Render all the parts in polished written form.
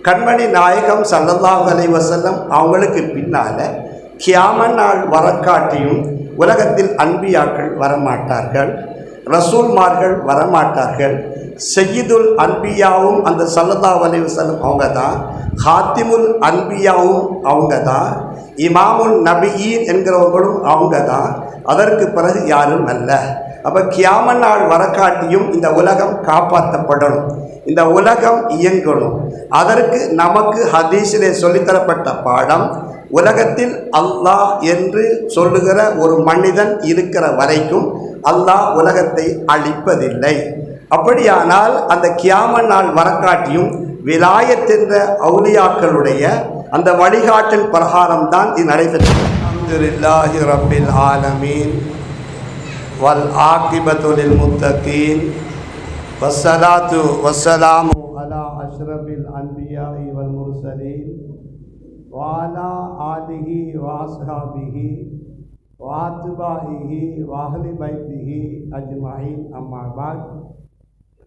கண்மணி நாயகம் ஸல்லல்லாஹு அலைஹி வஸல்லம் அவங்களுக்கு பின்னால் கியாமத் நாள் வரக்காட்டியும் உலகத்தில் அன்பியாக்கள் வரமாட்டார்கள், ரசூல்மார்கள் வரமாட்டார்கள். சையீதுல் அன்பியாவும் அந்த ஸல்லல்லாஹு அலைஹி வஸல்லம் அவங்க தான், ஹாத்திமுல் அன்பியாவும் அவங்க தான், இமாமுல் நபியீன் என்கிறவர்களும் அவங்க தான். அதற்கு பிறகு யாரும் அல்ல. அப்போ கியாமத் நாள் வரக்காட்டியும் இந்த உலகம் காப்பாற்றப்படணும், இந்த உலகம் இயங்கணும். அதற்கு நமக்கு ஹதீஸிலே சொல்லித்தரப்பட்ட பாடம், உலகத்தில் அல்லாஹ் என்று சொல்லுகிற ஒரு மனிதன் இருக்கிற வரைக்கும் அல்லாஹ் உலகத்தை அழிப்பதில்லை. அப்படியானால் அந்த கியாமத் நாள் வரக்காட்டியும் விலாயத் என்ற அவுலியாக்களுடைய அந்த வழிகாட்டல் பிரகாரம் தான் இது நடைபெற்றது. அல்ஹம்துலில்லாஹி ரப்பில் ஆலமீன் வல் ஆகிபத்து லில் முத்தகீன் வஸ்ஸலாத்து வஸ்ஸலாமு அலா அஷ்ரஃபில் அன்பியாஇ வல் முர்சலீன் வஅலா ஆலிஹி வஅஸ்ஹாபிஹி வஅத்பாஇஹி வஅஹ்லி பைத்திஹி அஜ்மஈன். அம்மா பஅத்.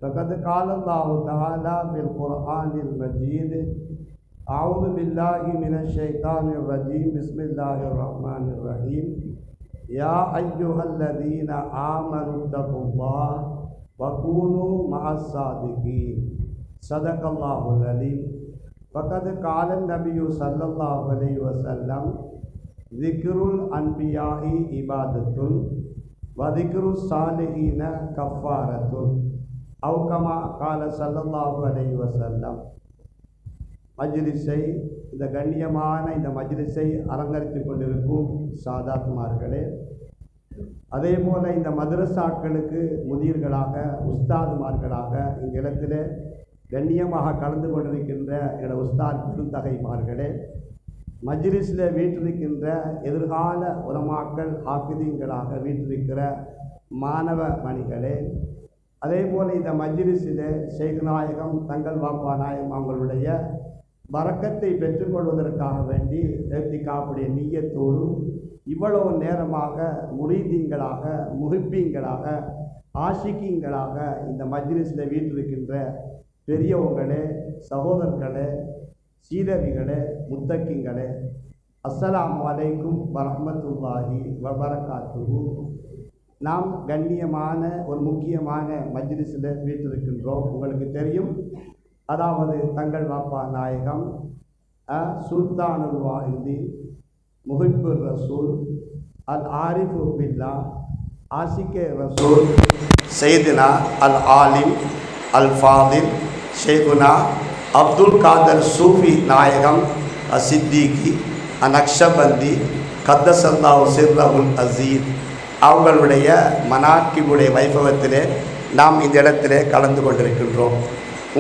فقد قال الله تعالى في القرآن المجيد: أعوذ بالله من الشيطان الرجيم بسم الله الرحمن الرحيم يا أيها الذين آمنوا اتقوا الله وكونوا مع الصادقين صدق الله العليم. فقد قال النبي صلى الله عليه وسلم: ذكر الأنبياء عبادة وذكر الصالحين كفارة أو كما قال صلى الله عليه وسلم. மஜ்லிஸை, இந்த கண்ணியமான இந்த மஜ்லிஸை அலங்கரித்து கொண்டிருக்கும் சாதாத்மார்களே, அதே போல் இந்த மதரசாக்களுக்கு முதியர்களாக, உஸ்தாதுமார்களாக இந்த இடத்திலே கண்ணியமாக கலந்து கொண்டிருக்கின்ற என உஸ்தாத் பெருந்தகைமார்களே, மஜ்லிஸில் வீற்றிருக்கின்ற எதிர்கால உலமாக்கள் ஹாஃபிதீன்களாக வீற்றிருக்கிற மாணவ மணிகளே, அதே போல் இந்த மஜ்லிஸிலே ஷேக் நாயகம் தங்கள் பாப்பா நாயகம் அவங்களுடைய பரக்கத்தை பெற்றுக்கொள்வதற்காக வேண்டி ஏத்திகாவுடைய நிய்யத்தோடு இவ்வளவு நேரமாக முரீதீன்களாக, முஹிப்பீன்களாக, ஆஷிகீன்களாக இந்த மஜ்லிஸில் வீற்றிருக்கின்ற பெரியவங்களே, சகோதரர்களே, சீதவிகளே, முத்தக்கிங்களே, அஸ்ஸலாமு அலைக்கும் வரஹ்மத்துல்லாஹி வபரகாத்துஹு. நாம் கண்ணியமான ஒரு முக்கியமான மஜ்லிஸில் வீற்றிருக்கின்றோம். உங்களுக்கு தெரியும், அதாவது தங்கள் பாப்பா நாயகம் சுல்தானுல் வாஹிதீன், முஹிப்புர் ரசூல், அல் ஆரிஃபு பில்லா, ஆசிகே ரசூல், சையதுனா அல் ஆலிம் அல் ஃபாதில் ஷேகுனா அப்துல் காதர் சூஃபி நாயகம் சித்திகி நக்ஷபந்தி கத்தசல்லாஹு சிர்ரஹுல் அஸீஸ் அவங்களுடைய மனாக்கிபுடைய வைபவத்திலே நாம் இந்த இடத்திலே கலந்து கொண்டிருக்கின்றோம்.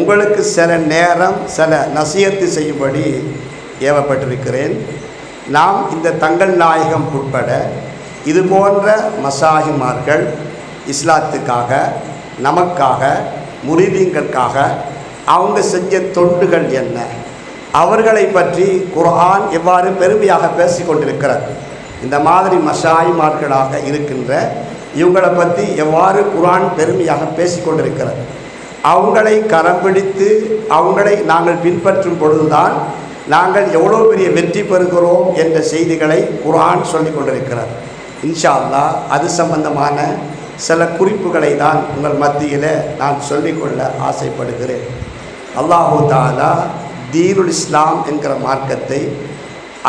உங்களுக்கு சில நேரம் சில நசியத்து செய்யும்படி ஏவப்பட்டிருக்கிறேன். நாம் இந்த தங்கள் நாயகம் உட்பட இது போன்ற மசாஹிமார்கள் இஸ்லாத்துக்காக, நமக்காக, முரீதீன்களுக்காக அவங்க செஞ்ச தொண்டுகள் என்ன, அவர்களை பற்றி குர்ஆன் எவ்வாறு பெருமையாக பேசிக்கொண்டிருக்கிறது, இந்த மாதிரி மஷாயிமார்களாக இருக்கின்ற இவங்களை பற்றி எவ்வாறு குர்ஆன் பெருமையாக பேசிக்கொண்டிருக்கிறது, அவங்களை கரம் பிடித்து அவங்களை நாங்கள் பின்பற்றும் பொழுதுதான் நாங்கள் எவ்வளோ பெரிய வெற்றி பெறுகிறோம் என்ற செய்திகளை குர்ஆன் சொல்லிக் கொண்டிருக்கிறது. இன்ஷா அல்லாஹ் அது சம்பந்தமான சில குறிப்புகளை தான் உங்கள் மத்தியில் நான் சொல்லிக்கொள்ள ஆசைப்படுகிறேன். அல்லாஹு தஆலா தீனுல் இஸ்லாம் என்கிற மார்க்கத்தை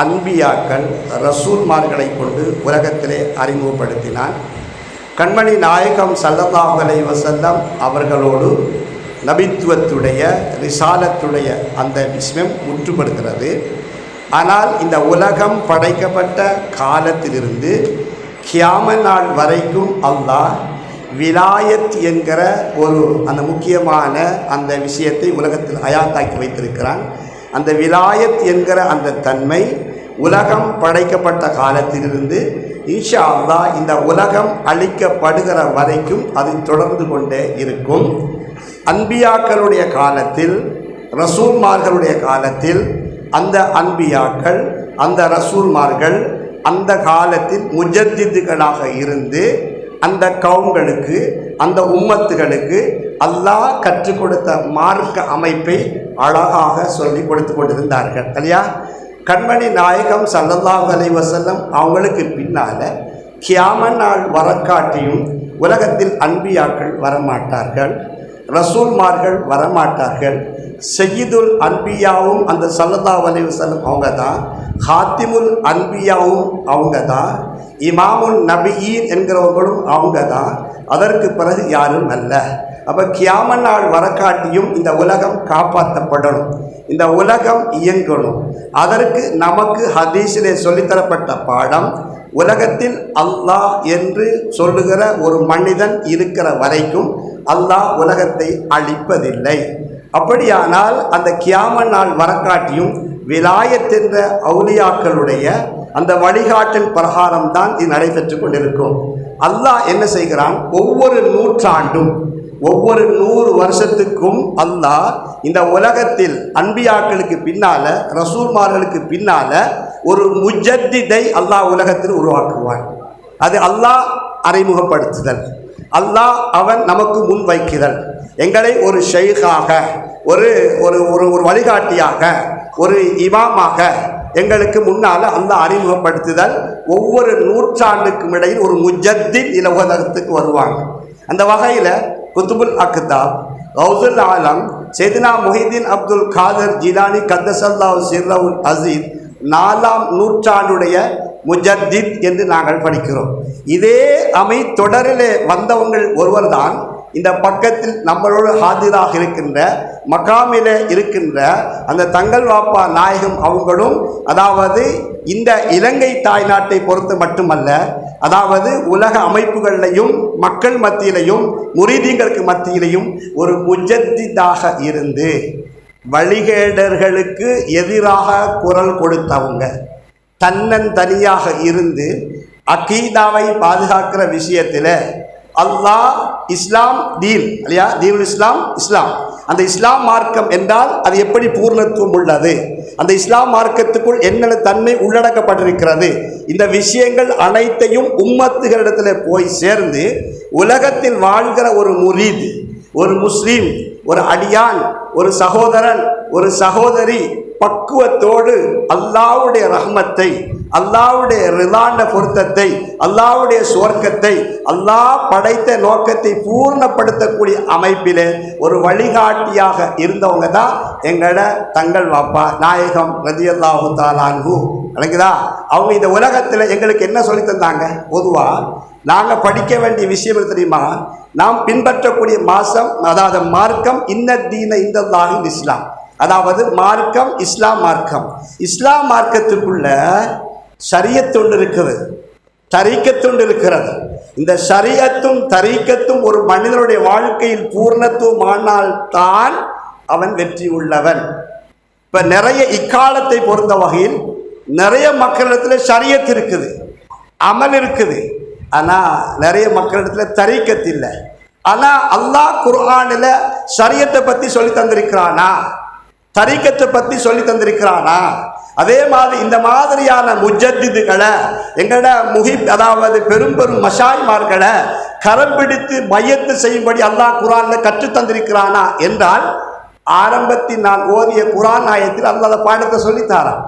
அன்பியாக்கள், ரசூல்மார்களை கொண்டு உலகத்திலே அறிமுகப்படுத்தினான். கண்மணி நாயகம் ஸல்லல்லாஹு அலைஹி வஸல்லம் அவர்களோடு நபித்துவத்துடைய, ரிசாலத்துடைய அந்த விஷயம் முற்றுப்படுகிறது. ஆனால் இந்த உலகம் படைக்கப்பட்ட காலத்திலிருந்து கியாமத் நாள் வரைக்கும் அல்லாஹ் விலாயத் என்கிற ஒரு அந்த முக்கியமான அந்த விஷயத்தை உலகத்தில் ஹயாத்தாக்கி வைத்திருக்கிறான். அந்த விலாயத் என்கிற அந்த தன்மை உலகம் படைக்கப்பட்ட காலத்திலிருந்து இன்ஷா அல்லாஹ் இந்த உலகம் அழிக்கப்படுகிற வரைக்கும் அது தொடர்ந்து கொண்டே இருக்கும். அன்பியாக்களுடைய காலத்தில், ரசூல்மார்களுடைய காலத்தில் அந்த அன்பியாக்கள், அந்த ரசூல்மார்கள் அந்த காலத்தில் முஜத்திதுகளாக இருந்து அந்த கவும்களுக்கு, அந்த உம்மத்துகளுக்கு அல்லாஹ் கற்றுக் கொடுத்த மார்க்க அமைப்பை அழகாக சொல்லி கொடுத்து கொண்டிருந்தார்கள் இல்லையா? கண்மணி நாயகம் ஸல்லல்லாஹு அலைஹி வஸல்லம் அவங்களுக்கு பின்னால் கியாமத் நாள் வரக்காட்டியும் உலகத்தில் அன்பியாக்கள் வரமாட்டார்கள், ரசூல்மார்கள் வரமாட்டார்கள். சையீதுல் அன்பியாவும் அந்த ஸல்லல்லாஹு அலைஹி வஸல்லம் அவங்க தான், ஹாத்திமுல் அன்பியாவும் அவங்க தான், இமாமுல் நபியீன் என்கிறவங்களும் அவங்க தான். அதற்கு பிறகு யாரும் அல்ல. அப்போ கியாமத் நாள் வரக்காட்டியும் இந்த உலகம் காப்பாற்றப்படணும், இந்த உலகம் இயங்கணும். அதற்கு நமக்கு ஹதீஸிலே சொல்லித்தரப்பட்ட பாடம், உலகத்தில் அல்லாஹ் என்று சொல்லுகிற ஒரு மனிதன் இருக்கிற வரைக்கும் அல்லாஹ் உலகத்தை அழிப்பதில்லை. அப்படியானால் அந்த கியாமத் நாள் வரக்காட்டியும் விலாயத் என்ற அவுலியாக்களுடைய அந்த வழிகாட்டின் பிரகாரம் தான் இது நடைபெற்று கொண்டிருக்கும். அல்லாஹ் என்ன செய்கிறான்? ஒவ்வொரு நூற்றாண்டும் ஒவ்வொரு 100 வருஷத்துக்கும் அல்லாஹ் இந்த உலகத்தில் அன்பியாக்களுக்கு பின்னால, ரசூல்மார்களுக்கு பின்னால ஒரு முஜத்திதை அல்லாஹ் உலகத்தில் உருவாக்குவான். அது அல்லாஹ் அறிமுகப்படுத்துதல், அல்லாஹ் அவன் நமக்கு முன் வைக்குதல். எங்களை ஒரு ஷைகாக, ஒரு ஒரு ஒரு வழிகாட்டியாக, ஒரு இமாமாக எங்களுக்கு முன்னால் அல்லாஹ் அறிமுகப்படுத்துதல். ஒவ்வொரு நூற்றாண்டுக்கும் இடையில் ஒரு முஜத்தித் இந்த உலகத்துக்கு வருவாங்க. அந்த வகையில் குத்துபுல் அக்தாப், கௌசுல் ஆலம், சையதுனா முஹிதீன் அப்துல் காதர் ஜிலானி கத்தஸல்லாஹு சிர்ரவுல் அஸீஸ் 4ஆம் நூற்றாண்டுடைய முஜத்தித் என்று நாங்கள் படிக்கிறோம். இதே தொடரிலே வந்தவங்கள் ஒருவர் தான் இந்த பக்கத்தில் நம்மளோடு ஹாதிராக இருக்கின்ற மகாமிலே இருக்கின்ற அந்த தங்கள் வாப்பா நாயகம் அவங்களும், அதாவது இந்த இலங்கை தாய்நாட்டை பொறுத்து மட்டுமல்ல, அதாவது உலக அமைப்புகளிலையும் மக்கள் மத்தியிலையும் முரீதீங்களுக்கு மத்தியிலையும் ஒரு முஜத்திதாக இருந்து வழிகேடர்களுக்கு எதிராக குரல் கொடுத்தவங்க, தன்னந்தனியாக இருந்து அகீதாவை பாதுகாக்கிற விஷயத்தில் அல்லாஹ் இஸ்லாம் தீன் இல்லையா, தீனுல் இஸ்லாம், இஸ்லாம் அந்த இஸ்லாம் மார்க்கம் என்றால் அது எப்படி பூர்ணத்துவம் உள்ளது, அந்த இஸ்லாம் மார்க்கத்துக்குள் என்னென்ன தன்மை உள்ளடக்கப்பட்டிருக்கிறது, இந்த விஷயங்கள் அனைத்தையும் உம்மத்துகளிடத்தில் போய் சேர்ந்து உலகத்தில் வாழ்கிற ஒரு முரீத், ஒரு முஸ்லீம், ஒரு அடியான், ஒரு சகோதரன், ஒரு சகோதரி பக்குவத்தோடு அல்லாஹ்வுடைய ரஹ்மத்தை, அல்லாஹ்வுடைய ரிலான பொருத்தத்தை, அல்லாஹ்வுடைய சுவர்க்கத்தை, அல்லாஹ் படைத்த நோக்கத்தை பூர்ணப்படுத்தக்கூடிய அமைப்பிலே ஒரு வழிகாட்டியாக இருந்தவங்க தான் எங்களோட தங்கள் வாப்பா நாயகம் ரலியல்லாஹு தஆலா அன்ஹு. விளங்குதா? அவங்க இந்த உலகத்தில் எங்களுக்கு என்ன சொல்லி தந்தாங்க? பொதுவாக நாங்கள் படிக்க வேண்டிய விஷயம் தெரியுமா? நாம் பின்பற்றக்கூடிய அதாவது மார்க்கம் இன்னதீன இந்தல்லாஹி இஸ்லாம், அதாவது மார்க்கம் இஸ்லாம் மார்க்கம். இஸ்லாம் மார்க்கத்துக்குள்ள ஷரியத்தொண்டு இருக்கிறது, தரீக்கத்தொண்டு இருக்கிறது. இந்த ஷரியத்தும் தரீக்கத்தும் ஒரு மனிதனுடைய வாழ்க்கையில் பூர்ணத்துவமானால் தான் அவன் வெற்றி உள்ளவன். இப்போ நிறைய இக்காலத்தை பொறுத்த வகையில் நிறைய மக்களிடத்தில் ஷரியத் இருக்குது, அமல் இருக்குது, ஆனால் நிறைய மக்களிடத்தில் தரீக்கத் இல்லை. ஆனால் அல்லாஹ் குர்ஆனில் ஷரியத்தை பற்றி சொல்லி தந்திருக்கிறானா, தரீக்கத்தை பற்றி சொல்லி தந்திருக்கிறானா? அதே மாதிரி இந்த மாதிரியான முஜத்திதுகளை எங்களோட அதாவது பெரும் பெரும் மஷாய்மார்களை கரம் பிடித்து மையத்து செய்யும்படி அல்லாஹ் குர்ஆனில் கற்று தந்திருக்கிறானா என்றால், ஆரம்பத்தில் நான் ஓதிய குர்ஆன் ஆயத்தில் அல்லாஹ் பாடத்தை சொல்லித்தாரான்.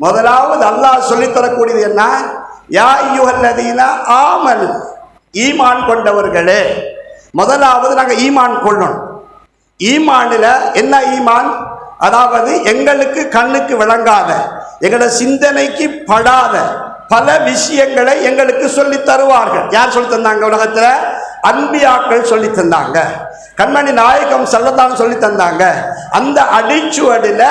முதலாவது அல்லாஹ் சொல்லித்தரக்கூடியது என்ன? யா அய்யுஹல்லதீன ஆமனு, ஈமான் கொண்டவர்களே. முதலாவது நாங்கள் ஈமான் கொள்ளணும். ஈமானில் என்ன ஈமான்? அதாவது எங்களுக்கு கண்ணுக்கு விளங்காத, எங்களோட சிந்தனைக்கு படாத பல விஷயங்களை எங்களுக்கு சொல்லி தருவார்கள். யார் சொல்லி தந்தாங்க? உலகத்தில் அன்பியாக்கள் சொல்லி தந்தாங்க, கண்மணி நாயகம் ஸல்லல்லாஹு சொல்லி தந்தாங்க. அந்த அடிச்சுவடில்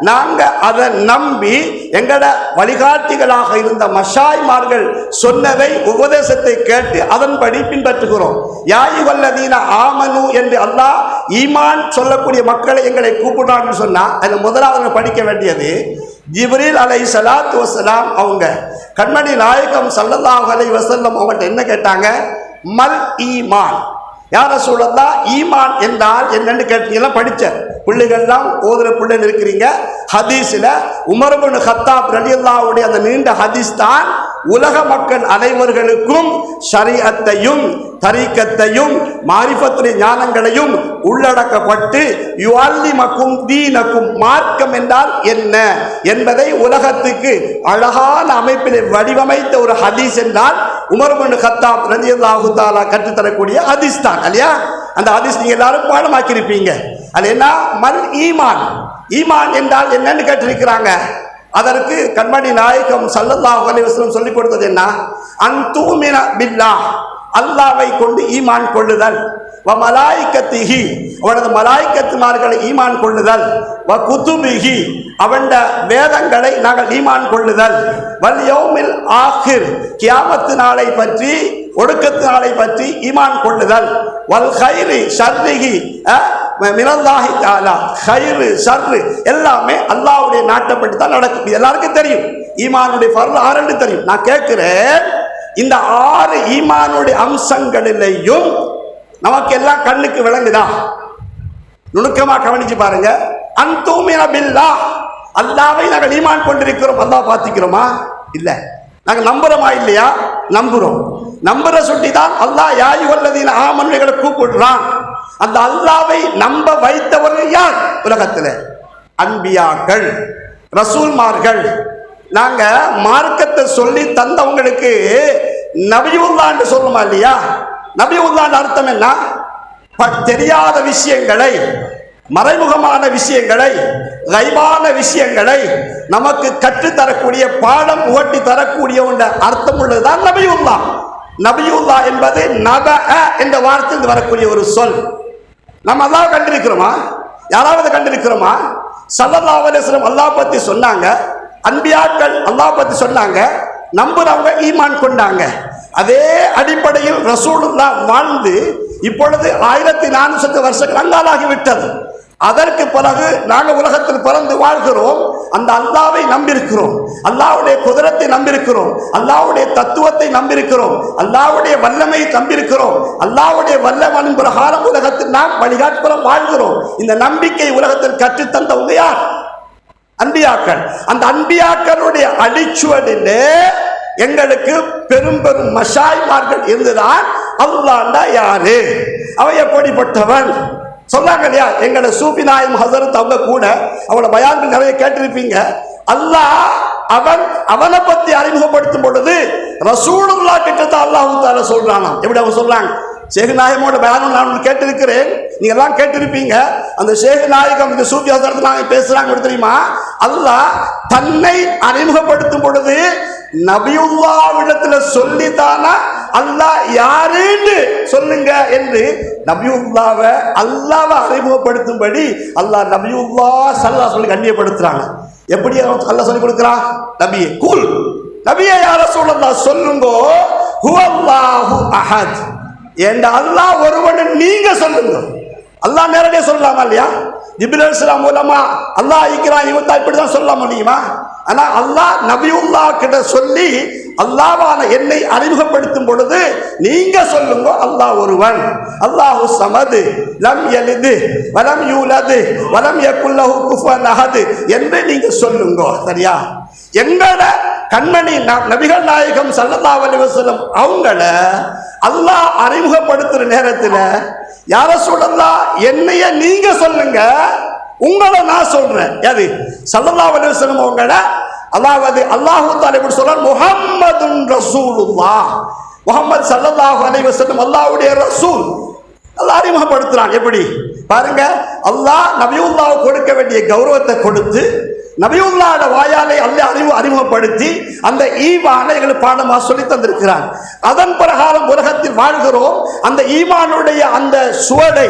நாங்கள் அதை நம்பி எங்களோட வழிகாட்டிகளாக இருந்த மஷாய்மார்கள் சொன்னதை உபதேசத்தை கேட்டு அதன்படி பின்பற்றுகிறோம். யா அய்யுஹல்லதீன ஆமனு என்று அல்லாஹ் ஈமான் சொல்லக்கூடிய மக்களை எங்களை கூப்பிடுறான்னு சொன்னால் அதில் முதலாவது படிக்க வேண்டியது ஜிப்ரீல் அலைஹிஸ்ஸலாத்து வஸ்ஸலாம். அவங்க கண்மணி நாயகம் ஸல்லல்லாஹு அலைஹி வஸல்லம் அவங்கள்ட்ட என்ன கேட்டாங்க? மல் ஈமான், யா ரசூலல்லாஹ் ஈமான் என்றால் என்னன்னு கேட்டீங்கன்னா படித்த பிள்ளைகள்லாம் ஓதுற பிள்ளைகள் இருக்கிறீங்க. ஹதீஸில் உமர் இப்னு கத்தாப் ரலியல்லாஹு அன்ஹு அந்த நீண்ட ஹதீஸ் தான் உலக மக்கள் அனைவர்களுக்கும் ஷரீஅத்தையும் தரீக்கத்தையும் மாரிஃபத்துடைய ஞானங்களையும் உள்ளடக்கப்பட்டு யுஅல்லிமக்கும் தீனக்கும், மார்க்கம் என்றால் என்ன என்பதை உலகத்துக்கு அழகான அமைப்பில் வடிவமைத்த ஒரு ஹதீஸ் என்றால் உமர் இப்னு கத்தாப் ரலியல்லாஹு தஆலா கற்றுத்தரக்கூடிய ஹதீஸ் தான் இல்லையா? அந்த ஹதீஸ் நீங்க எல்லாரும் பாடமாக்கியிருப்பீங்க. அது என்ன? மல் ஈமான், ஈமான் என்றால் என்னன்னு கேட்டிருக்கிறாங்க. அதற்கு கண்மணி நாயகம் ஸல்லல்லாஹு அலைஹி வஸல்லம் சொல்லிக் கொடுத்தது என்ன? அன்துமின பில்லாஹ், அல்லாஹ்வை கொண்டு ஈமான் கொள்ளுதல், வ மலாயிகத்திஹி, அவனது மலாயிகத்துமார்களை ஈமான் கொள்ளுதல், வ குதுபிஹி, அவண்ட வேதங்களை நாங்கள் ஈமான் கொள்ளுதல், வல் யௌமில் ஆகிர், கியாமத்து நாளை பற்றி ஒடுக்கத்து நாளை பற்றி ஈமான் கொள்ளுதல், வல் கைரி ஷர்ரிஹி மினல்லாஹி தஆலா, கைரு ஷர்ரு எல்லாமே அல்லாஹ்வுடைய நாட்டப்பட்டு தான் நடக்கும். இது எல்லாருக்கும் தெரியும். ஈமானுடைய ஃபர்ல் 6 தெரியும். நான் கேட்கிறேன், இந்த 6 ஈமானுடைய அம்சங்களிலேயும் நமக்கு எல்லாம் கண்ணுக்கு விளங்குதா? நுணுக்கமா கவனிச்சு பாருங்க. அன்துமின பில்லாஹ், அல்லாஹ்வை நாங்கள் ஈமான் கொண்டிருக்கிறோம், அல்லாஹ் பார்த்துக்கிறோமா? இல்ல. நாங்கள் நம்புறோமா இல்லையா? நம்புறோம். நம்புற சுட்டி தான் அல்லாஹ் யா அய்யுஹல்லதீன ஆமனு எங்களை கூப்பிடுறான். அந்த அல்லாஹ்வை நம்ப வைத்தவர்கள் யார்? உலகத்தில் அன்பியாக்கள், ரசூல்மார்கள். நாங்க மார்க்கத்தை சொல்லி தந்தவங்களுக்கு நபியுல்லான்னு சொல்லுமா இல்லையா? நபியுல்லான்னு அர்த்தம் என்ன? தெரியாத விஷயங்களை, மறைமுகமான விஷயங்களை, கைபான விஷயங்களை நமக்கு கற்றுத்தரக்கூடிய, பாடம் புகட்டி தரக்கூடிய அர்த்தம் உள்ளதுதான் நபியுல்லா. நபியுல்லா என்பது நப என்ற வார்த்தையில் வரக்கூடிய ஒரு சொல். நம்ம அல்லாஹ் கண்டிருக்கிறோமா? யாராவது கண்டிருக்கிறோமா? ஸல்லல்லாஹு அலைஹி வஸல்லம் அல்லாஹ் பத்தி சொன்னாங்க, அன்பியாக்கள் அல்லாஹ் பத்தி சொன்னாங்க, நம்புறவங்க ஈமான் கொண்டாங்க. அதே அடிப்படையில் ரசூலுல்லாஹ் வாழ்ந்து இப்பொழுது 1400 வருஷங்கள் அங்காலாகிவிட்டது. அதற்கு பிறகு நாங்கள் உலகத்தில் பிறந்து வாழ்கிறோம். அந்த அல்லாஹ்வை நம்பியிருக்கிறோம், அல்லாஹ்வுடைய குதிரத்தை நம்பியிருக்கிறோம், அல்லாஹ்வுடைய தத்துவத்தை நம்பியிருக்கிறோம், அல்லாஹ்வுடைய வல்லமையை நம்பியிருக்கிறோம். அல்லாஹ்வுடைய வல்லமையின் பிரகாரம் உலகத்தில் நாம் வழிகாட்டுப்புறம் வாழ்கிறோம். இந்த நம்பிக்கை உலகத்தில் கற்றுத்தந்தவங்க யார்? அன்பியாக்கள். அந்த அன்பியாக்களுடைய அடிச்சுவடிலே எங்களுக்கு பெரும் பெரும் மஷாய்மார்கள் இருந்துதான் அல்லாஹ்ண்டா யாரு, அவன் எப்படிப்பட்டவன் சொன்னாங்க இல்லையா? எங்களை சூஃபி நாயம் ஹஸரத் அவங்க கூட அவளை பயான்கள் நிறைய கேட்டிருப்பீங்க. அல்லாஹ் அவனை பத்தி அறிமுகப்படுத்தும் பொழுது ரசூலுல்லாஹ் கிட்ட தான் அல்லாஹ் தஆலா சொல்றானாம். எப்படி அவங்க சொல்றாங்க? ஷேக் நாயகமோட பயானும் நான் கேட்டிருக்கிறேன், நீங்க எல்லாம் கேட்டிருப்பீங்க. அந்த ஷேக் நாயகம் இந்த சூஃபி ஹஸரத் நாங்க பேசுறாங்க தெரியுமா? அல்லாஹ் தன்னை அறிமுகப்படுத்தும் பொழுது நபியுல்லாஹ்விடத்துல சொல்லித்தானா அல்லாஹ் யாருன்னு சொல்லுங்க என்று நபியுல்லாவை அல்லாஹ்வை அறிமுகப்படுத்தும்படி அல்லாஹ் நபியுல்லாஹ் ஸல்லல்லாஹு சொல்லி கண்ணியப்படுத்துறாங்க. எப்படி அல்லாஹ் சொல்லி கொடுக்குறான்? நபியே கூல், நபியே யா ரசூலல்லாஹ் சொல்லுங்கோ, ஹுவல்லாஹு அஹத், என்ற அல்லாஹ் ஒருவன் நீங்க சொல்லுங்க. அல்லாஹ் நேரடியாக சொல்லலாமா இல்லையா? ஜிப்ரீல் அலைஹிஸ்ஸலாம் மூலமா அல்லாஹ் இருக்கிறான் இவன் இப்படிதான் சொல்ல முடியுமா? ஆனா அல்லாஹ் நபியுல்லாஹ் கிட்ட சொல்லி அல்லாஹ்வான என்னை அறிமுகப்படுத்தும் பொழுது நீங்க சொல்லுங்க, அல்லாஹ் ஒருவன், அல்லாஹு ஸமது, லம் யலிது வலம் யூலது வலம் யகுல் லஹு குஃபுவன் அஹத் என்று நீங்க சொல்லுங்க. சரியா? எங்கட கண்மணி நபிகள் நாயகம் ஸல்லல்லாஹு அலைஹி வஸல்லம் அவங்கள அல்லாஹ் அறிமுகப்படுத்துற நேரத்தில் யா ரசூலல்லாஹ் என்னைய நீங்க சொல்லுங்க, உங்களை நான் சொல்றேன். எது? ஸல்லல்லாஹு அலைஹி வஸல்லம் அவங்கள அல்லாஹ் தஆலா இப்படி சொல்றார், முஹம்மதுன் ரசூலுல்லாஹ், முஹம்மது ஸல்லல்லாஹு அலைஹி வஸல்லம் அல்லாஹ்வுடைய ரசூல். அல்லாஹ் அறிமுகப்படுத்துறான். எப்படி பாருங்க, அல்லாஹ் நபியுல்லாஹ் கொடுக்க வேண்டிய கௌரவத்தை கொடுத்து நபியுல்லாஹ்வோட வாயாலை அல்லாஹ் அறிமுகப்படுத்தி அந்த ஈமானை எங்களுக்கு பாடமாக சொல்லி தந்திருக்கிறான். அதன் பிரகாரம் உலகத்தில் வாழ்கிறோம். அந்த ஈமானுடைய அந்த சுவடை,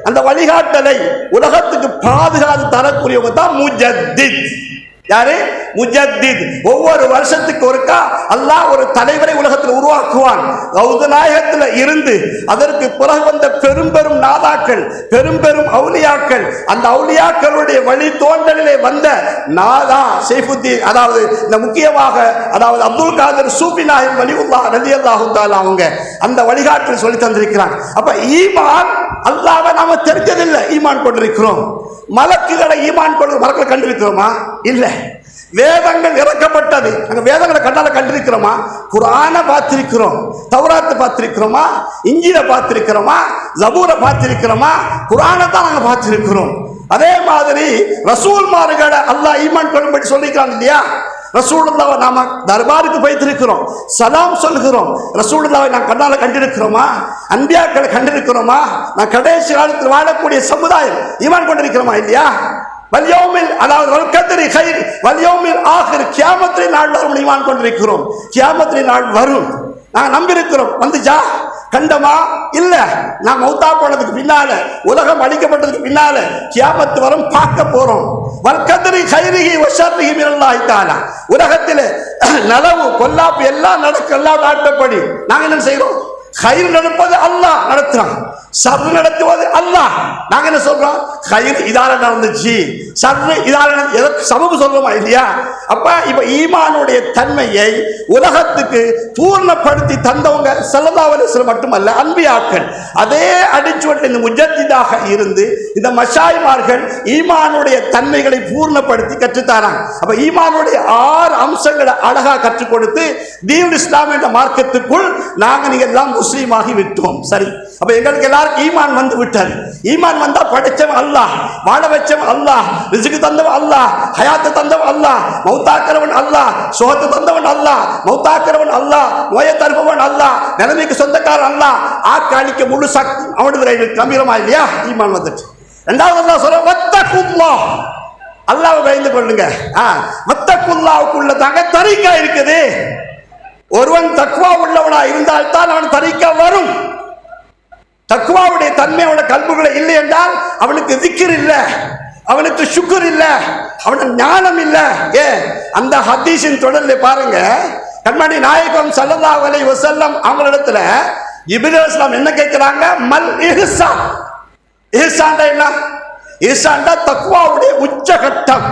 அந்த வழிகாட்டலை உலகத்துக்கு பாதுகாத்து தரக்கூடியவங்க தான் முஜத்தித். யாரு? முஜத்தித். ஒவ்வொரு வருஷத்துக்கு ஒருக்கா அல்லாஹ் ஒரு தலைவரை உலகத்தில் உருவாக்குவான். கௌது நாயகத்தில் இருந்து அதற்கு பிறகு வந்த பெரும் பெரும் நாதாக்கள், பெரும் பெரும் அவுலியாக்கள், அந்த அவுலியாக்களுடைய வழி தோன்றலிலே வந்த நாதா ஷைஃபுத்தீன், அதாவது இந்த முக்கியமாக அதாவது அப்துல் காதர் சூஃபி நாயகம் வலியுல்லாஹ் ரலியல்லாஹு தஆலா அவங்க அந்த வழிகாட்டல் சொல்லி தந்திருக்கிறாங்க. அப்ப ஈமான் அல்லாஹ்வை நாம தெரிஞ்சதில்லை, ஈமான் கொண்டிருக்கிறோம். மலக்குகளை ஈமான் கொண்டு மலக்களை கண்டிருக்கிறோமா? இல்லை. வேதங்கள் இறக்கப்பட்டது. அங்க வேதங்களை கண்ணால கண்டிருக்கிறோமா? குர்ஆனை பார்த்திருக்கிறோம், தௌராத்தை பார்த்திருக்கிறோமா, இஞ்சில பார்த்திருக்கிறோமா, ஜபூரை பார்த்திருக்கிறோமா? குர்ஆனை தான் நாங்க பார்த்திருக்கிறோம். அதே மாதிரி ரசூல்மார்களை அல்லாஹ் ஈமான் கொள்ளும்படி சொல்லிக்கிறான் இல்லையா? ரசூலுல்லாஹ்வை நாம தர்பாருக்கு போய்த்திருக்கிறோம், சலாம் சொல்கிறோம். ரசூலுல்லாஹ்வை நாம் கண்ணால கண்டிருக்கிறோமா? அன்பியாக்களை கண்டிருக்கிறோமா? நான் கடைசி காலத்தில் வாழக்கூடிய சமுதாயம் ஈமான் கொண்டிருக்கிறோமா இல்லையா? வல்யௌமில், அதாவது வல்கத்ரி கைர் வல்யௌமில் ஆகிர், கியாமத்தின் நாள் வரும் ஈமான் கொண்டிருக்கிறோம். கியாமத்தின் நாள் வரும் நாங்கள் நம்பியிருக்கிறோம். வந்துச்சா? கண்டமா? இல்ல. நான் மௌத்தா போனதுக்கு பின்னால, உலகம் அழிக்கப்பட்டதுக்கு பின்னால கியாமத்து வரும், பார்க்க போறோம். வல்கத்ரி கைரிஹி வஷர்ரிஹி மினல்லாஹி தஆலா, உலகத்தில் நலவு கொல்லாப்பு எல்லாம் நடக்க, எல்லாம் நாட்டப்படி நாங்க என்ன செய்யறோம்? கயிறு நடப்பது அல்லாஹ் நடத்துறான், சர்வு நடத்துவது அல்லாஹ். நாங்க என்ன சொல்றோம்? கயிறு இதால நடந்துச்சு, சர்வு இதால சபபு சொல்றோமா இல்லையா? அப்ப இப்ப ஈமானுடைய தன்மையை உலகத்துக்கு பூர்ணப்படுத்தி தந்தவங்க ஸல்லல்லாஹு அலைஹி வஸல்லம் மட்டுமல்ல, அன்பியாக்கள். அதே அடிச்சுவட்டில் இந்த முஜத்திதாக இருந்து இந்த மஷாயிமார்கள் ஈமானுடைய தன்மைகளை பூர்ணப்படுத்தி கற்றுத்தாராங்க. அப்ப ஈமானுடைய 6 அம்சங்களை அழகா கற்றுக் கொடுத்து தீனுல் இஸ்லாம் என்ற மார்க்கத்துக்குள் நாங்க நீங்க எல்லாம் முஸ்லீமாகி விட்டோம். சரி, அப்ப எங்களுக்கு எல்லாருக்கும் ஈமான் வந்து விட்டார். ஈமான் வந்தா படைச்சவன் அல்லாஹ், வாழ வச்சவன் அல்லாஹ், ரிஸ்க் தந்தவன் அல்லாஹ், ஹயாத்தை தந்தவன் அல்லாஹ், மௌத்தாக்கிறவன் அல்லாஹ், சுகத்தை தந்தவன் அல்லாஹ், மௌத்தாக்கிறவன் அல்லாஹ், நோயை தருபவன் அல்லாஹ், நிலைமைக்கு சொந்தக்காரன் அல்லாஹ், ஆக்காளிக்க முழு சக்தி அவனுக்கு கம்பீரமா இல்லையா? ஈமான் வந்துட்டு. இரண்டாவது அல்லாஹ் சொல்ற வத்தகுல்லாஹ், அல்லாஹ்வை பயந்து கொள்ளுங்க. வத்தகுல்லாஹ்வுக்குள்ள தாங்க தரீக்கா இருக்குது. ஒருவன் தக்வா உள்ளவனா இருந்தால் தான் அவன் தரீக்கா வரும். தக்வாவுடைய தன்மை அவன கல்புகளை இல்லை என்றால் அவனுக்கு திக்ர் இல்லை, அவனுக்கு சுக்ர் இல்லை, அவனுக்கு ஞானம் இல்லை. அந்த ஹதீஸின் தொடர்ல பாருங்க, கண்மணி நாயகம் ஸல்லல்லாஹு அலைஹி வஸல்லம் அவங்களிடத்துல ஜிப்ரீல் அலைஹிஸ்ஸலாம் என்ன கேட்கிறாங்க? மல் இஹ்சான். இஹ்சான் என்ன? இஹ்சான் தக்வாவுடைய உச்சகட்டம்.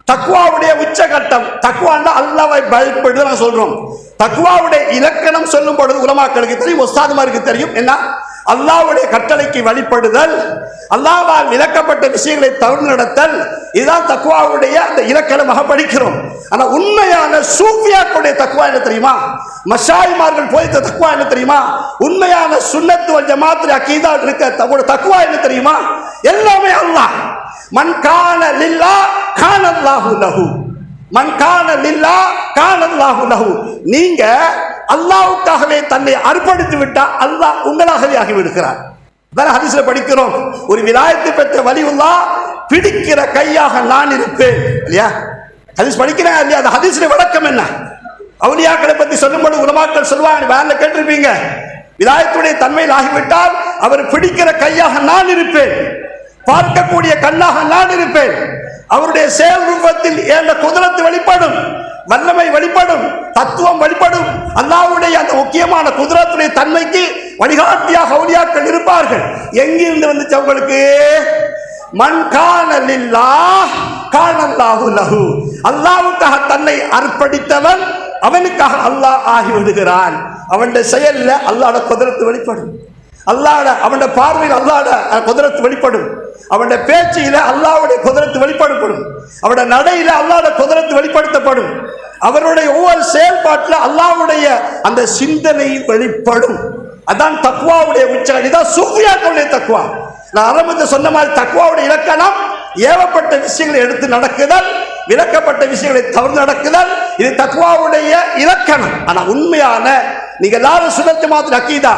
தக்வாவுடைய உச்சகட்டம். தக்வான்னா அல்லாஹ்வை பயப்படுது நான் சொல்றோம். தக்வாவுடைய இலக்கணம் சொல்லும் பொழுது உலமாக்களுக்கு தெரியும், உஸ்தாதுமாருக்கு தெரியும். என்ன? அல்லாஹ்வுடைய கட்டளைக்கு வழிபடுதல், அல்லாஹ்வால் விலக்கப்பட்ட விஷயங்களை தவிர்த்து நடத்தல், இதுதான் தக்வாவுடைய அந்த இலக்கணமாக படிக்கிறோம். ஆனா உண்மையான சூஃபியாக்களுடைய தக்வா என்ன தெரியுமா? மஷாயிமார்கள் போய்த்த தக்வா என்ன தெரியுமா? உண்மையான சுன்னத்து வல் ஜமாஅத் அகீதா இருக்க தக்வா என்ன தெரியுமா? எல்லாமே அல்லாஹ். மன் கான லில்லாஹ் கான அல்லாஹு லஹு, மன் கான லில்லாஹ் கான அல்லாஹு லஹு. நீங்க அல்லாஹ்வுக்காகவே தன்னை அர்ப்பணித்து விட்டா அல்லாஹ் உங்களாகவே ஆகிவிடுகிறார். அதான் ஹதீஸ்ல படிக்கிறோம், ஒரு விலாயத்தை பெற்ற வலியுல்லாஹ் பிடிக்கிற கையாக நான் இருப்பேன் இல்லையா? ஹதீஸ் படிக்கிறேன் இல்லையா? அந்த ஹதீஸ்ல விளக்கம் என்ன? அவுலியாக்களை பத்தி சொல்லும்போது உலமாக்கள் சொல்லுவாங்க, வேலை கேட்டிருப்பீங்க, விலாயத்துடைய தன்மையில் ஆகிவிட்டால் அவர் பிடிக்கிற கையாக நான் இருப்பேன், பார்க்கக்கூடிய கண்ணாக நான் இருப்பேன், அவருடைய செயல் ரூபத்தில் என்ற குதிரத்து வெளிப்படும், வல்லமை வெளிப்படும், தத்துவம் வெளிப்படும். அல்லாஹ்வுடைய அந்த முக்கியமான குதிரத்துடைய தன்மைக்கு வழிகாட்டியாக அவுலியாக்கள் இருப்பார்கள். எங்கிருந்து வந்துச்சு அவங்களுக்கு? மன் கான லில்லாஹ் கான அல்லாஹு லஹு. அல்லாஹ்வுக்காக தன்னை அர்ப்பணித்தவன் அவனுக்காக அல்லாஹ் ஆகிவிடுகிறான். அவனுடைய செயல்ல அல்லாஹ்வுடைய குதிரத்து வெளிப்படும், அல்லாஹ்வுடைய அவனுடைய பார்வையில் அல்லாஹ்வுடைய குதிரத்து வெளிப்படும், அவனுடைய பேச்சில அல்லாஹ்வுடைய குதிரத்து வெளிப்படுத்தப்படும், அவனுடைய நடையில அல்லாஹ்வுடைய குதிரத்து வெளிப்படுத்தப்படும், அவருடைய ஒவ்வொரு செயல்பாட்டில் அல்லாஹ்வுடைய அந்த சிந்தனை வெளிப்படும். அதான் தக்வாவுடைய உச்சம். இதான் சூஃபியாக்களுடைய தக்வா. நான் ஆரம்பத்தில் சொன்ன மாதிரி தக்வாவுடைய இலக்கணம் ஏவப்பட்ட விஷயங்களை எடுத்து நடக்குதல், விலக்கப்பட்ட விஷயங்களை தவிர்த்து நடக்குதல், இது தக்வாவுடைய இலக்கணம். ஆனா உண்மையான நீங்க எல்லாரும் சுன்னத் மாத்திர அக்கீதா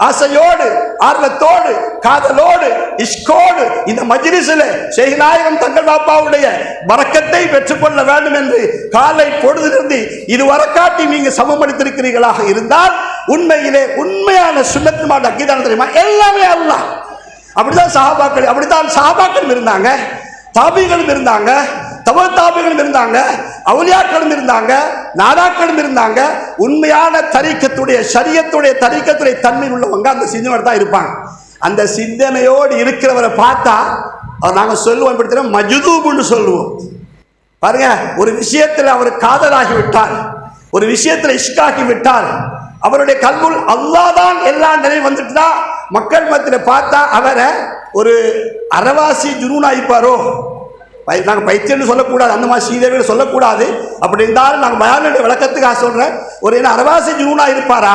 ஆசையோடு, ஆர்வத்தோடு, காதலோடு, இஷ்கோடு இந்த மஜ்லிஸில் ஷேக் நாயகம் தங்கள் பாப்பாவுடைய பரக்கத்தை பெற்றுக்கொள்ள வேண்டும் என்று காலை பொழுதிலிருந்து இதுவரை காட்டி நீங்க சமமளித்திருக்கிறீர்களாக இருந்தால் உண்மையிலே உண்மையான சுன்னத் மாத்திர அக்கீதா தெரியுமா? எல்லாமே அல்லாஹ். அப்படிதான் சஹாபாக்கள், அப்படித்தான் சஹாபாக்களும் இருந்தாங்க, தாபிகளும் இருந்தாங்க, தபத்தாபிகளும் இருந்தாங்க, அவுலியாக்களும் இருந்தாங்க, நாதாக்களும் இருந்தாங்க. உண்மையான தரீக்கத்துடைய ஷரியத்துடைய தரீக்கத்துடைய தன்மை உள்ளவங்க அந்த சிந்தனை தான் இருப்பாங்க. அந்த சிந்தனையோடு இருக்கிறவரை பார்த்தா அவர் நாங்கள் சொல்லுவோம், எப்படி மஜ்தூப்னு சொல்லுவோம். பாருங்க, ஒரு விஷயத்தில் அவர் காதலாகி விட்டார், ஒரு விஷயத்தில் இஷ்காகி விட்டார், அவருடைய கல்புல் அல்லாஹ் தான் எல்லா நிலையும் வந்துட்டுனா மக்கள் மத்தியில் பார்த்தா அவரை ஒரு அரவாசி ஜுனூனாயிப்பாரோ, நாங்கள் பைத்தியம்னு சொல்லக்கூடாது, அந்த மாதிரி ஸ்ரீதேவின்னு சொல்லக்கூடாது. அப்படி இருந்தாலும் நாங்கள் பயானுடைய விளக்கத்துக்காக சொல்கிறேன். ஒரு என்ன அரவாசி ஜூனா இருப்பாரா?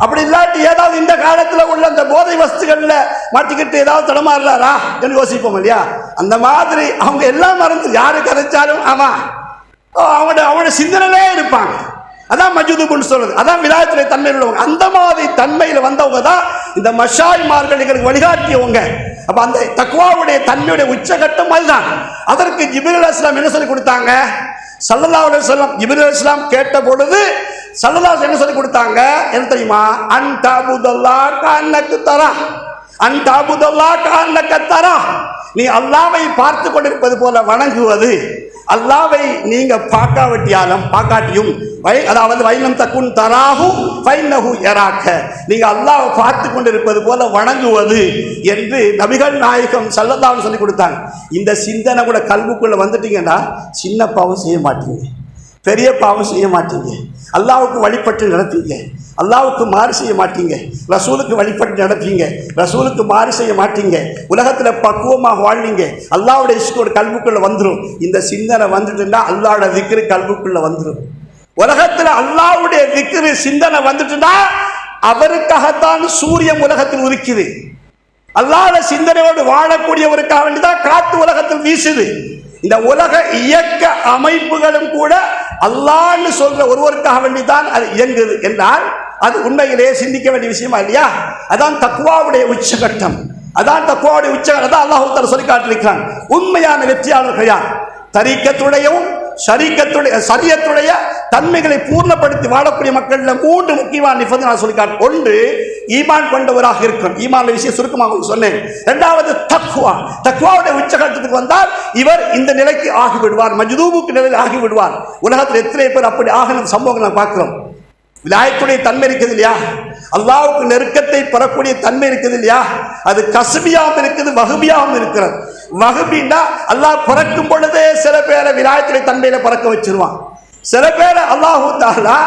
அப்படி இல்லாட்டி ஏதாவது இந்த காலத்தில் உள்ள அந்த போதை வஸ்துகளில் மாட்டிக்கிட்டு ஏதாவது தடமாறுறாரா என்று யோசிப்போம் இல்லையா? அந்த மாதிரி அவங்க எல்லாம் மறந்து யாரு கரைச்சாலும் ஆமாம் அவனோட சிந்தனையிலே இருப்பாங்க. அதான் மஜ்துபுன்னு சொல்றது, அதான் விலாயத்துடைய தன்மையில் உள்ளவங்க. அந்த மாதிரி தன்மையில் வந்தவங்க தான் இந்த மஷாய்மார்கள் எங்களுக்கு வழிகாட்டியவங்க. அப்ப அந்த தக்வாவுடைய தன்மையுடைய உச்சகட்டம் அதுதான். அதற்கு ஜிப்ரீல் அலைஹிஸ்ஸலாம் என்ன சொல்லி கொடுத்தாங்க? ஸல்லல்லாஹு அலைஹி வஸல்லம் ஜிப்ரீல் அலைஹிஸ்ஸலாம் கேட்ட பொழுது ஸல்லல்லாஹு என்ன சொல்லி கொடுத்தாங்க என்ன தெரியுமா? அன்தபுதல்லாஹ கஅன்னக தரா, அன்தபுதல்லாஹ கஅன்னக தரா, நீ அல்லாஹ்வை பார்த்து கொண்டிருப்பது போல வணங்குவது. அல்லாஹ்வை நீங்க பார்க்காட்டியும் அதாவது வைனம் தக்குன் தராஹு ஃபைன்னஹு யராக, நீங்க அல்லாஹ்வை பார்த்து கொண்டிருப்பது போல வணங்குவது என்று நபிகள் நாயகம் ஸல்லல்லாஹு அலைஹி சொல்லி கொடுத்தாங்க. இந்த சிந்தனை கூட கல்புக்குள்ள வந்துட்டீங்கன்னா சின்ன பாவம் செய்ய மாட்டீங்க, பெரிய பாவம் செய்ய மாட்டீங்க, அல்லாஹ்வுக்கு வழிபட்டு நடப்பீங்க, அல்லாஹ்வுக்கு மாறு செய்ய மாட்டீங்க, ரசூலுக்கு வழிபட்டு நடப்பீங்க, ரசூலுக்கு மாறு செய்ய மாட்டீங்க, உலகத்தில் பக்குவமாக வாழ்வீங்க, அல்லாஹ்வுடைய இஷ்கோட கல்புக்குள்ள வந்துடும். இந்த சிந்தனை வந்துட்டுன்னா அல்லாஹ்வுடைய திக்ரு கல்புக்குள்ள வந்துடும். உலகத்தில் அல்லாஹ்வுடைய திக்ரு சிந்தனை வந்துட்டுன்னா அவருக்காகத்தான் சூரியன் உலகத்தில் உதிக்குது. அல்லாஹ்வுடைய சிந்தனையோடு வாழக்கூடியவருக்காக வேண்டிதான் காத்து உலகத்தில் வீசுது. இந்த உலக இயக்க அமைப்புகளும் கூட அல்லாஹ்னு சொல்ற ஒருவருக்காக வேண்டிதான் அது இயங்குது என்றால் அது உண்மையிலேயே சிந்திக்க வேண்டிய விஷயமா இல்லையா? அதான் தக்வாவுடைய உச்சகட்டம், அதான் தக்வாவுடைய உச்சகட்டம். அதான் அல்லாஹ் தஆலா சொல்லி காட்டியிருக்கிறான். உண்மையான வெற்றியாளர்கள் யார்? தரீக்கத்துடையவும் சரியத்துடைய தன்மைகளை பூர்ணப்படுத்தி வாழக்கூடிய மக்கள் 3 முக்கியமான நிபந்தனை நான் சொல்லி காட்டுறேன். ஒன்று, ஈமான் கொண்டவராக இருக்கும். ஈமான் விஷயம் சுருக்கமாக சொன்னேன். இரண்டாவது தக்வா. தக்வாவுடைய உச்சகட்டத்துக்கு வந்தால் இவர் இந்த நிலைக்கு ஆகிவிடுவார், மஜ்தூபுக்கு நிலையில் ஆகிவிடுவார். உலகத்தில் எத்தனை பேர் அப்படி ஆகின சம்பவங்கள் நான் பார்க்கிறோம். விலாயத்துடைய தன்மை இருக்குது இல்லையா? அல்லாஹ்வுக்கு நெருக்கத்தை பெறக்கூடிய தன்மை இருக்குது இல்லையா? அது கஸ்பியாவும் இருக்குது, வஹ்பியாவும் இருக்கிறது. வஹ்பின்னா அல்லாஹ் பிறக்கும் பொழுதே சில பேரை விலாயத்துடைய தன்மையில பிறக்க வச்சிருவான். சில பேரை அல்லாஹ் தஆலா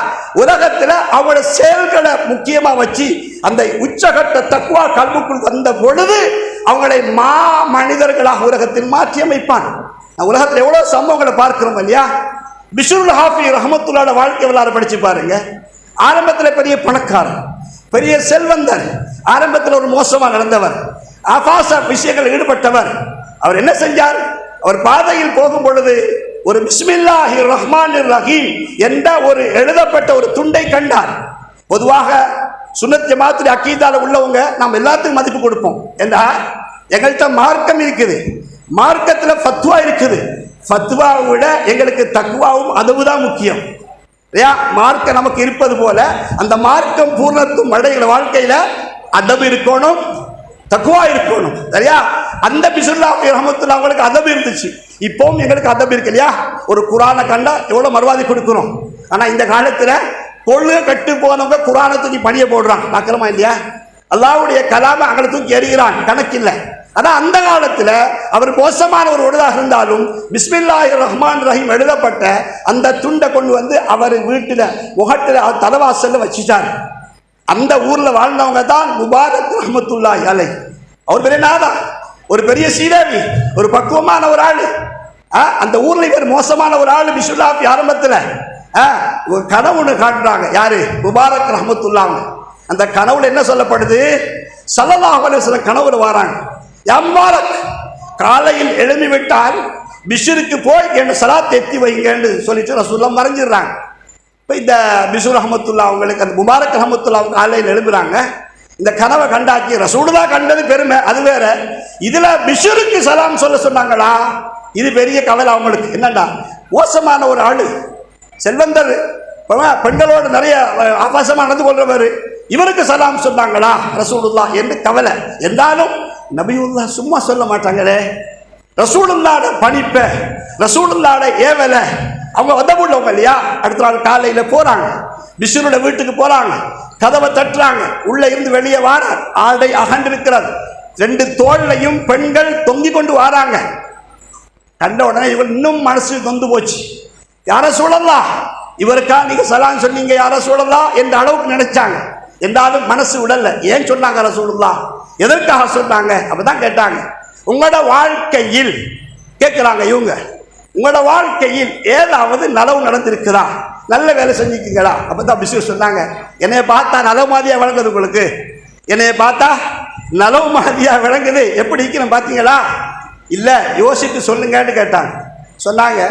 உலகத்தில் அவங்களோட செயல்களை முக்கியமா வச்சு அந்த உச்சகட்ட தக்வா கல்புக்குள் வந்த பொழுது அவங்களை மனிதர்களாக உலகத்தில் மாற்றி அமைப்பான். உலகத்தில் எவ்வளவு சம்பவங்களை பார்க்கிறோம் இல்லையா? பிஷ்ருல் ஹாஃபி ரஹ்மத்துல்லாஹி வாழ்க்கை வரலாறு படிச்சு பாருங்க. ஆரம்பத்தில் பெரிய பணக்காரர், பெரிய செல்வந்தர், ஆரம்பத்தில் ஒரு மோசமாக நடந்தவர், ஆபாச விஷயங்கள் ஈடுபட்டவர். அவர் என்ன செஞ்சார்? அவர் பாதையில் போகும் பொழுது ஒரு பிஸ்மில்லாஹிர் ரஹ்மானிர் ரஹீம் என்ற ஒரு எழுதப்பட்ட ஒரு துண்டை கண்டார். பொதுவாக சுன்னத் ஜமாத்துடைய அக்கீதால உள்ளவங்க நாம் எல்லாத்துக்கும் மதிப்பு கொடுப்போம். ஏன்னா எங்கள்கிட்ட மார்க்கம் இருக்குது, மார்க்கத்தில் ஃபத்வா இருக்குது. ஃபத்வாவை விட எங்களுக்கு தக்வாவும் அதுதான் முக்கியம். மார்க்கம் நமக்கு இருப்பது போல அந்த மார்க்கம் பூர்ணத்துவம் அடைகிற வாழ்க்கையில அதபு இருக்கணும், தக்வா இருக்கணும். சரியா? அந்த பிஸ்மில்லாஹி ரஹ்மத்துல்லாஹி அவங்களுக்கு அதபு இருந்துச்சு. இப்போவும் எங்களுக்கு அதபு இருக்கு இல்லையா? ஒரு குரானை கண்டா எவ்வளவு மறுவாதி கொடுக்கிறோம். ஆனா இந்த காலத்துல கொள்கை கட்டு போனவங்க குரானை தூக்கி பணிய போடுறான். பார்க்கலாமா இல்லையா? அல்லாஹ்வுடைய கலாமை அங்கே தூக்கி எறிகிறான், கணக்கில்லை. ஆனா அந்த காலத்துல அவர் மோசமான ஒரு ஒழுதாக இருந்தாலும் பிஸ்மில்லாஹிர் ரஹ்மான் ரஹீம் எழுதப்பட்ட அந்த துண்டை கொண்டு வந்து அவர் வீட்டுல முகட்டில் தலைவாசல்ல வச்சுட்டார். அந்த ஊர்ல வாழ்ந்தவங்க தான் முபாரக் ரஹ்மத்துல்லாஹி அலைஹி. அவர் பெரிய நாதா, ஒரு பெரிய சீரவி, ஒரு பக்குவமான ஒரு ஆளு. அந்த ஊர்ல இவர் மோசமான ஒரு ஆளு. பிஸ்மில்லாஹி ஆரம்பத்துல ஒரு கனவுன்னு காட்டுறாங்க. யாரு? முபாரக் ரஹ்மத்துல்லாஹி. அந்த கனவுல என்ன சொல்லப்படுது? ஸல்லல்லாஹு அலைஹி வஸல்லம் கனவுல வராங்க. முபாரக், காலையில் எழும்பிவிட்டால் பிஷ்ருக்கு போய் என் சலாத் எத்தி வைங்க என்று சொல்லிட்டு ரசூலுல்லாஹ் மறைஞ்சிடுறாங்க. இப்போ இந்த பிஷ்ர் ரஹ்மத்துல்லாஹி அவங்களுக்கு அந்த முபாரக் ரஹ்மத்துல்லாஹி அவங்க காலையில் எழுப்புறாங்க. இந்த கனவை கண்டாக்கி ரசூலுல்லாஹ் கண்டது பெருமை, அது வேற. இதுல பிஷ்ருக்கு சலாம் சொல்ல சொன்னாங்களா? இது பெரிய கவலை அவங்களுக்கு. என்னண்டா, மோசமான ஒரு ஆளு, செல்வந்தர், பெண்களோடு நிறைய ஆபாசமாக நடந்து கொள்றவர், இவருக்கு சலாம் சொன்னாங்களா ரசூலுல்லாஹ் என்று கவலை. என்றாலும் நபியுல்லாஹ் சும்மா சொல்ல மாட்டாங்களே. ரசூலுல்லாஹ்ட பணிப்ப, ரசூலுல்லாஹ்ட ஏவலை அவங்க வந்தபுள்ளவங்க இல்லையா? அடுத்த நாள் காலையில போறாங்க, பிஷ்ருட வீட்டுக்கு போறாங்க, கதவை தட்டுறாங்க. உள்ள இருந்து வெளியே வாரார், ஆடை அகண்டிருக்கிறது, 2 தோள்லையும் பெண்கள் தொங்கி கொண்டு வாராங்க. கண்ட உடனே இவர் இன்னும் மனசு தொந்து போச்சு. யார சூழலாம், இவருக்கா நீங்க சலாம் சொன்னீங்க யார சூழலாம் என்ற அளவுக்கு நினைச்சாங்க. என்றாலும் மனசு விடல. ஏன் சொன்னாங்க ரசூலுல்லாஹ், எதற்காக சொன்னாங்க? அப்பதான் கேட்டாங்க, உங்களோட வாழ்க்கையில் கேட்குறாங்க இவங்க, உங்களோட வாழ்க்கையில் ஏதாவது நலவு நடந்திருக்குதா, நல்ல வேலை செஞ்சுக்கிங்களா? அப்போ தான் பிஸ்கட் சொன்னாங்க, என்னைய பார்த்தா நலவு மாதிரியாக விளங்குது உங்களுக்கு, என்னைய பார்த்தா நலவு மாதிரியாக விளங்குது, எப்படி இருக்கிறேன் பார்த்தீங்களா? இல்லை யோசித்து சொல்லுங்கன்னு கேட்டாங்க. சொன்னாங்க,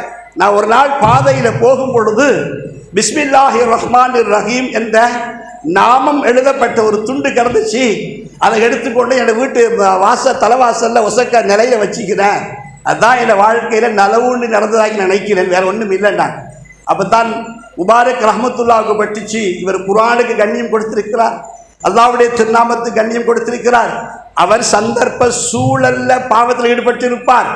நான் ஒரு நாள் பாதையில் போகும் பொழுது பிஸ்மில்லாஹி ரஹ்மானிர் ரஹீம் என்ற நாமம் எழுதப்பட்ட ஒரு துண்டு கிடந்துச்சு, அதை எடுத்துக்கொண்டு என் வீட்டு தலைவாசலில் ஒசக்க நிலையில வச்சுக்கிறேன், அதுதான் என் வாழ்க்கையில் நலவுன்னு நடந்ததாக நினைக்கிறேன், வேற ஒன்றும் இல்லைன்னா. அப்போ தான் முபாரக் ரஹ்மத்துல்லாவுக்கு பட்டுச்சு, இவர் குர்ஆனுக்கு கண்ணியம் கொடுத்திருக்கிறார், அல்லாஹ்வுடைய திருநாமத்துக்கு கண்ணியம் கொடுத்திருக்கிறார், அவர் சந்தர்ப்ப சூழல்ல பாவத்தில் ஈடுபட்டிருப்பார்,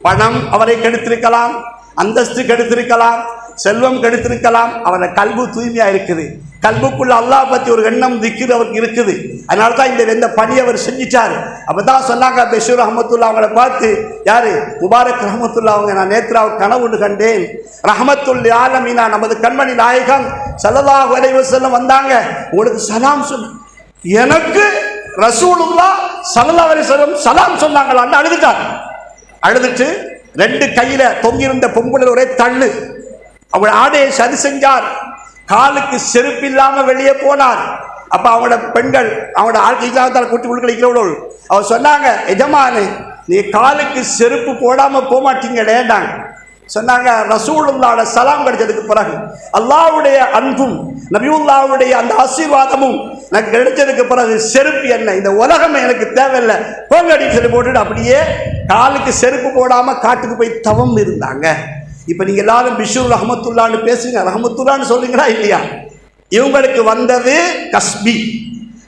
பணம் அவரை கெடுத்திருக்கலாம், அந்தஸ்து கெடுத்திருக்கலாம், செல்வம் கெடுத்திருக்கலாம், அவரை கல்பு தூய்மையா இருக்குது, கல்புக்குள்ள அல்லாஹ் பத்தி ஒரு எண்ணம் திக்ர் அவருக்கு இருக்குது, அதனால தான் இந்த பணி அவர் செஞ்சிட்டாரு. அப்பதான் சொன்னாங்க பஷீர் ரஹ்மத்துல்லா அவங்கள பார்த்து, யாரு முபாரக் ரஹ்மத்துல்லா அவங்க, நான் நேற்று அவர் கனவுண்டு கண்டேன், ரஹ்மத்துல் ஆலமீனா நமது கண்மணி நாயகம் ஸல்லல்லாஹு அலைஹி வஸல்லம் வந்தாங்க, உங்களுக்கு சலாம் சொன்ன, எனக்கு ரசூலுல்லாஹ் ஸல்லல்லாஹு அலைஹி வஸல்லம் சலாம் சொன்னாங்களான்னு அழுதுட்டார். அழுதுட்டு ரெண்டு கையில தொங்கியிருந்த பொம்பளை ஒரே தள்ளு, அவங்கள ஆடையை சரி செஞ்சார், காலுக்கு செருப்பு இல்லாம வெளியே போனார். அப்ப அவங்களோட பெண்கள் அவங்களோட ஆட்கள் கூட்டி உள்கழிக்கிறவள் அவர் சொன்னாங்க, எஜமானே நீ காலுக்கு செருப்பு போடாம போக மாட்டீங்களேண்டாங்க. சொன்னாங்க, ரசூலுல்லாஹ்வோட சலாம் கிடைச்சதுக்கு பிறகு அல்லாஹ்வுடைய அன்பும் நபியுல்லாஹ்வுடைய அந்த ஆசீர்வாதமும் எனக்கு கிடைச்சதுக்கு பிறகு செருப்பு என்ன, இந்த உலகம் எனக்கு தேவையில்லை போங்கடி சொல்லி போட்டுட்டு அப்படியே காலுக்கு செருப்பு போடாம காட்டுக்கு போய் தவம் இருந்தாங்க. இப்ப நீங்க எல்லாரும் பிஷூர் ரஹ்மத்துல்லான்னு பேசுங்க, ரஹ்மத்துல்லான்னு சொல்றீங்களா இல்லையா? இவங்களுக்கு வந்தது கஸ்பி,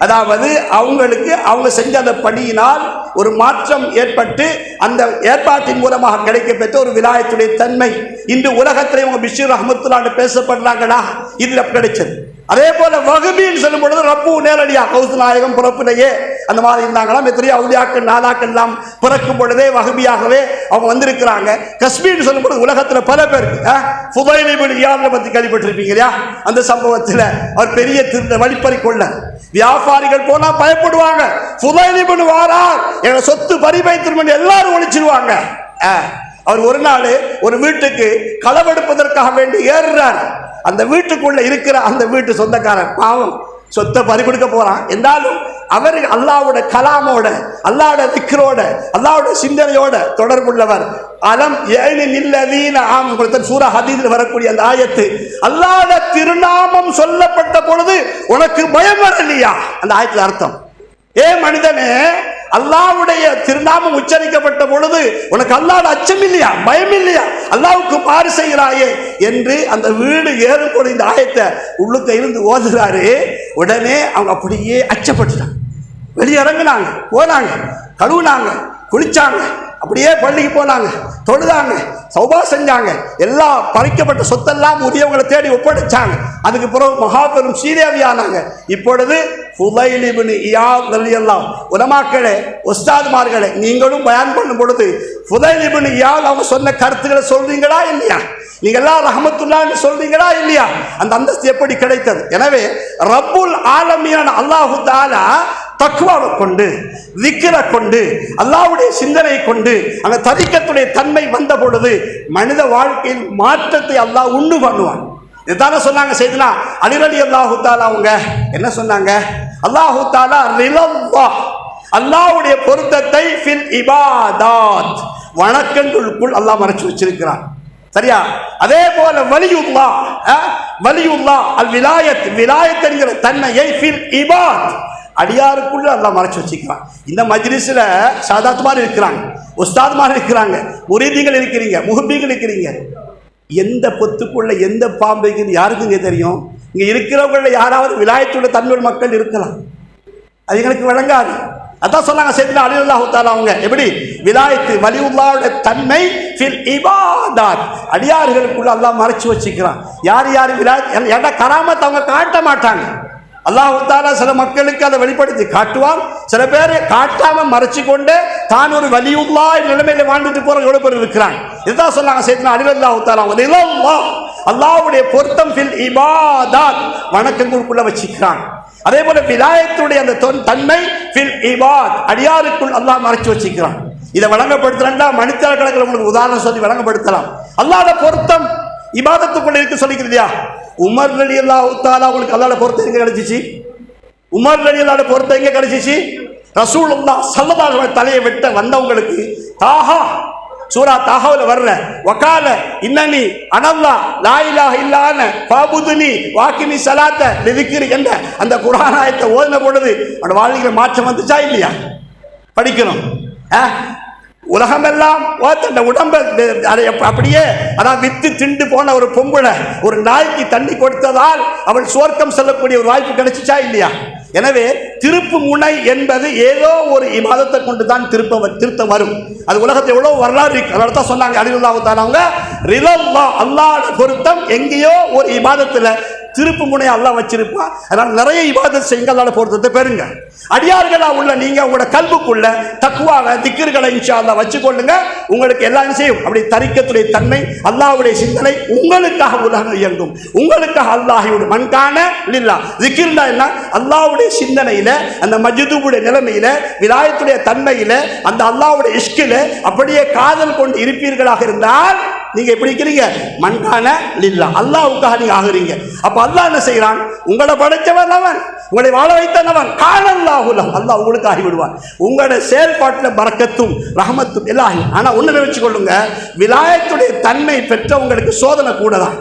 அதாவது அவங்களுக்கு அவங்க செஞ்ச அந்த பணியினால் ஒரு மாற்றம் ஏற்பட்டு அந்த ஏற்பாட்டின் மூலமாக கிடைக்கப்பெற்ற ஒரு விலாயத்துடைய தன்மை இன்று உலகத்திலே இவங்க பிஷீர் ரஹ்மத்துல்லான்னு பேசப்படுறாங்களா, இதுல கிடைச்சது. அதே போல வஹ்பின்னு சொல்லும் பொழுது ரப்பு நேரடியா கௌஸ் நாயகம் பிறப்பிலேயே அந்த மாதிரி இருந்தாங்களாம், எத்தனையோ அவுலியாக்கள் நாதாக்கள் எல்லாம் பிறக்கும் பொழுதே வஹ்பியாகவே அவங்க வந்திருக்கிறாங்க. கஸ்பின்னு சொல்லும் பொழுது உலகத்துல பல பேருக்கு ஃபுதைல் இப்னு இயாதை பத்தி கேள்விப்பட்டிருப்பீங்க இல்லையா? அந்த சம்பவத்தில் அவர் பெரிய வழிப்பறி கொள்ள வியாபாரிகள் போனா பயப்படுவாங்க, ஃபுதைல் இப்னு வாரார் எங்க சொத்து பறிபைத்திரும் எல்லாரும் ஒழிச்சிருவாங்க. அவர் ஒரு நாள் ஒரு வீட்டுக்கு களவெடுப்பதற்காக வேண்டி ஏறுறார். அந்த வீட்டுக்குள்ள இருக்கிற அந்த வீட்டு சொந்தக்காரன் பாவம் சொத்தை பறிகொடுக்க போறான், என்றாலும் அவர் அல்லாஹ்வுடைய கலாமோட அல்லாஹ்வுடைய திக்ரோட அல்லாஹ்வுடைய சிந்தனையோட தொடர்புள்ளவர். அலம் யஅனில்லதீன ஆமனு சூரா ஹதீஸில் வரக்கூடிய அந்த ஆயத்து, அல்லாஹ்வுடைய திருநாமம் சொல்லப்பட்ட பொழுது உனக்கு பயம் வரலையா? அந்த ஆயத்துல அர்த்தம், ஏ மனிதனே அல்லாஹ்வுடைய திருநாமம் உச்சரிக்கப்பட்ட பொழுது உனக்கு அல்லாஹ்வுடைய அச்சம் இல்லையா, பயம் இல்லையா, அல்லாஹ்வுக்கு மாறு செய்கிறாயே என்று அந்த வீடு ஏறும் பொழுது இந்த ஆயத்தை உள்ளுக்க இருந்து ஓதுகிறாரு. உடனே அவங்க அப்படியே அச்சப்பட்டுட்டாங்க, வெளியிறங்கினாங்க, போனாங்க, கழுவுனாங்க, குளிச்சாங்க, அப்படியே பள்ளிக்கு போனாங்க, தொழுதாங்க, சௌபா செஞ்சாங்க, எல்லா பறிக்கப்பட்ட சொத்தெல்லாம் உரியவங்களை தேடி ஒப்படைச்சாங்க. அதுக்கு பிறகு மகாபெரும் சீதேவியானாங்க. இப்பொழுது ஃபுதைல் இப்னு இயாத் ரலியல்லாஹு உலமாக்களே உஸ்தாத்மார்களே நீங்களும் பயான் பண்ணும் பொழுது ஃபுதைல் இப்னு இயாத் அவங்க சொன்ன கருத்துக்களை சொல்றீங்களா இல்லையா? நீங்க எல்லாம் ரஹ்மத்துல்லாஹ்னு சொல்றீங்களா இல்லையா? அந்த அந்தஸ்து எப்படி கிடைத்தது? எனவே ரப்புல் ஆலமீனான அல்லாஹு தஆலா தக்வாவை கொண்டு திக்ரை கொண்டு அல்லாஹ்வுடைய சிந்தனை கொண்டு அந்த தரிக்கத்துடைய தன்மை வந்த பொழுது மனித வாழ்க்கையில் மாற்றத்தை அல்லாஹ் உண்டு பண்ணுவான். இதுதானே சொன்னாங்க செய்தனா அலி ரலியல்லாஹு தஆலா அவங்க என்ன சொன்னாங்க? அல்லாஹு தஆலா ரிலல்லாஹ் அல்லாஹ்வுடைய பொருத்தத்தை ஃபில் இபாதாத் வணக்கங்களுக்குள் அல்லாஹ் மறைச்சு வச்சிருக்கிறான். சரியா? அதே போல வலியுல்லாஹ் அல் விலாயத் விலாயத் என்கிற தன்மையை ஃபில் இபாத் அடியாருக்குள்ள அல்லாஹ் மறைச்சு வச்சுக்கிறான். இந்த மஜ்லிஸ்ல சாதாத்மார் இருக்கிறாங்க, உஸ்தாத்மார் இருக்கிறாங்க, முரீதிகள் இருக்கிறீங்க, முஹப்பிகள் இருக்கிறீங்க. எந்த பொத்துக்குள்ள எந்த பாம்பைக்குன்னு யாருக்குங்க தெரியும்? இங்க இருக்கிறவங்கள யாராவது விலாயத்துள்ள தன்மை மக்கள் இருக்கலாம், அது எங்களுக்கு விளங்காது. அதான் சொன்னாங்க சையதுனா அலி ரலியல்லாஹு தஆலா அவங்க எப்படி விலாயத்து வலியுல்லாஹ்வுடைய தன்மை ஃபில் இபாதத் அடியார்களுக்குள்ள அல்லாஹ் மறைச்சு வச்சுக்கிறான். யார் யார் விலாயத் ஏன்னா கராமத் அவங்க காட்ட மாட்டாங்க. அல்லாஹ் தஆலா சில மக்களுக்கு அதை வெளிப்படுத்தி காட்டுவான், சில பேர் காட்டாம மறைச்சு கொண்டு தான் ஒரு வலியுல்லாஹ் நிலைமையில வாழ்ந்துட்டு போற எவ்வளவு பேர் இருக்கிறாங்க. இதுதான் சொன்னாங்க சையதுனா அலி ரலியல்லாஹு தஆலா அல்லாஹ்வுடைய பொருத்தம் ஃபில் இபாதத் வணக்கங்களுக்குள்ள வச்சுக்கிறான். அதே போல விலாயத்துடைய அந்த தன்மை ஃபில் இபாத் அடியாருக்குள் அல்லாஹ் மறைச்சு வச்சுக்கிறான். இதை வழங்கப்படுத்தலா மனிதர கணக்கில் உங்களுக்கு உதாரணம் சொல்லி வழங்கப்படுத்தலாம். அல்லாஹ்வுடைய பொருத்தம் இபாதத்துக்குள்ள இருக்கு சொல்லிக்கிறதியா. உமர் ரலியல்லாஹு தஆலா உங்களுக்கு அல்லாஹ்வுடைய பொருத்தம் எங்க கிடைச்சிச்சு? உமர் ரலியல்லாஹு பொருத்தம் எங்க கிடைச்சிச்சு? ரசூலுல்லாஹ் ஸல்லல்லாஹு அலைஹி வஸல்லம் தலையை வெட்ட வந்தவங்களுக்கு தாஹா சூரா தாஹாவுல வர்ற வகால இன்னனி அனல்லா லா இலாஹ இல்லா அன ஃபஅபுதுனி வாகிமி ஸலாத்த லிذிக்ரி என்ற அந்த குர்ஆன் ஆயத்தை ஓதின பொழுது அந்த வாழ்க்கையில மாற்றம் வந்துச்சா இல்லையா? படிக்கணும். உலகமெல்லாம் தன்னை உடம்ப அப்படியே அதான் வித்து திண்டு போன ஒரு பொம்பளை ஒரு நாய்க்கு தண்ணி கொடுத்ததால் அவள் சுவர்க்கம் செல்லக்கூடிய ஒரு வாய்ப்பு கிடைச்சிச்சா இல்லையா? எனவே திருப்பு முனை என்பது ஏதோ ஒரு இபாதத்தை கொண்டு தான் திருத்தம் வரும். அது உலகத்தில் எவ்வளவு வரலாறு இருக்கு. அதனால தான் சொன்னாங்க அலிலுல்லாஹு தஆலா அவங்க ரிலல்லாஹ் அல்லாஹ்வுடைய பொருத்தம் எங்கேயோ ஒரு இபாதத்தில் திருப்பு முனை அல்லாஹ் வச்சிருப்பான். அதனால நிறைய இபாதத் செய்யுங்க, அல்லாஹ்வுடைய பொருத்தத்தை பெறுங்க. அடியார்களா உள்ள நீங்க உங்களோட கல்புக்குள்ள தக்வாவை திக்ர்களை இன்ஷா அல்லாஹ் வச்சுக்கொள்ளுங்க. உங்களுக்கு எல்லாம் செய்யும். அப்படி தரிக்கத்துடைய தன்மை அல்லாஹ்வுடைய சிந்தனை உங்களுக்காக உலகம் இயங்கும். உங்களுக்காக அல்லாஹ்வுடைய மன்கான லில்லாஹ் திக்ர்னா என்ன? அல்லாஹ்வுடைய சிந்தனையில அந்த மஜ்துவுடைய நிலைமையில விலாயத்துடைய தன்மையில அந்த அல்லாஹ்வுடைய இஷ்கில அப்படியே காதல் கொண்டு இருப்பீர்களாக இருந்தால் நீங்க எப்படி இருக்கிறீங்க? மன்கான லில்லாஹ் அல்லாஹ்வுக்காக நீங்க ஆகுறீங்க. அப்ப அல்லாஹ் என்ன செய்யறான்? உங்களை படைத்தவன் அவன், உங்களை வாழ வைத்தவன். காலல்லாஹு லஹு அல்லாஹ் உங்களுக்கு ஆகி விடுவான். உங்களுடைய செயல்பாட்டில் பரக்கத்தும் ரஹமத்தும் எல்லாம். ஆனா ஒண்ணு நினைச்சு கொள்ளுங்க, விலாயத்துடைய தன்மை பெற்றவங்களுக்கு சோதனை கூட தான்.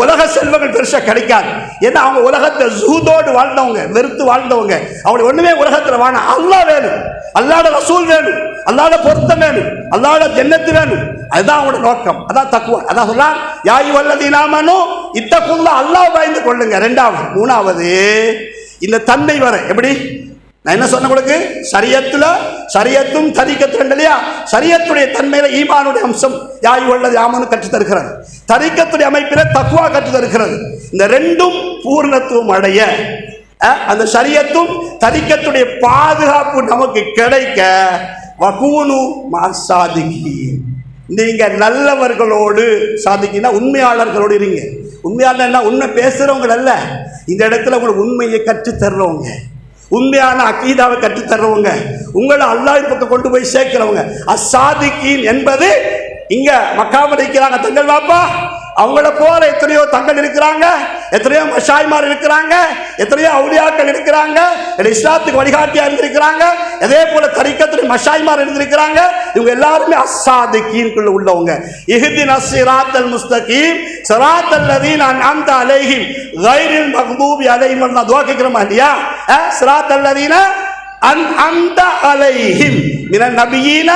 உலக செல்வங்கள் பெருசா கிடைக்காது. ஏன்னா அவங்க உலகத்தை ஜூதோடு வாழ்ந்தவங்க, வெறுத்து வாழ்ந்தவங்க. அவங்களுக்கு ஒண்ணுமே உலகத்துல வாழ அல்லாஹ் வேணும், அல்லாஹ்வுடைய ரசூல் வேணும், அல்லாஹ்வுடைய பொருத்தம் வேணும், அல்லாஹ்வுடைய ஜன்னத் வேணும். அதுதான் அவங்களோட நோக்கம். அதான் தக்வா. அதான் சொல்றான் யா அய்யுஹல்லதீன ஆமனூ இத்தகுல்லாஹ் அல்லாஹ் பயந்து கொள்ளுங்க. இரண்டாவது. மூணாவது இந்த தன்மை வர எப்படி நான் என்ன சொன்ன உங்களுக்கு? சரியத்தும் தரிக்கத்தும் இல்லையா? சரியத்துடைய தன்மையில ஈமானுடைய அம்சம் யா அய்யுஹல்லதீன ஆமனூ கற்று தருகிறது. தரிக்கத்துடைய அமைப்பில தக்வா கற்று தருகிறது. இந்த ரெண்டும் பூர்ணத்துவம் அடைய அந்த சரியத்தும் தரிக்கத்துடைய பாதுகாப்பு நமக்கு கிடைக்க வகூனு மஅஸ்ஸாதிகீன் நீங்க நல்லவர்களோடு சாதிக்கினா உண்மையாளர்களோடு இருங்க. உண்மையாளர் என்ன? உண்மை பேசுறவங்க அல்ல. இந்த இடத்துல உங்களுக்கு உண்மையை கற்றுத் தர்றவங்க, உண்மையான அகீதாவை கற்றுத் தர்றவங்க, உங்களை அல்லாஹ் பக்கம் கொண்டு போய் சேர்க்கிறவங்க. அஸ்ஸாதிகீன் என்பது இங்க மக்காம இருக்கிறாங்க தங்கள் வாப்பா, அவங்கள போல எத்தனையோ தங்கள் இருக்கிறாங்க, எத்தனையோ மஷாய்மார் இருக்கிறாங்க, எத்தனையோ அவுலியாக்கள் இருக்கிறாங்க, இஸ்லாத்துக்கு வழிகாட்டியா இருந்திருக்கிறாங்க. அதே போல தரிக்கத்துடைய மஷாய்மார் இருந்திருக்கிறாங்க. இவங்க எல்லாருமே அஸ்ஸாதிகீன்குள்ள உள்ளவங்க. இஹ்தினஸ் ஸிராத்தல் முஸ்தகீம் ஸிராத்தல் லதீன அன்அம்த அலைஹிம் கைரில் மக்தூபி அலைஹிம் வ துஆ கேக்குறோமா இல்லையா? ஸிராத்தல் லதீன அன்அம்த அலைஹிம் மினன் நபியீன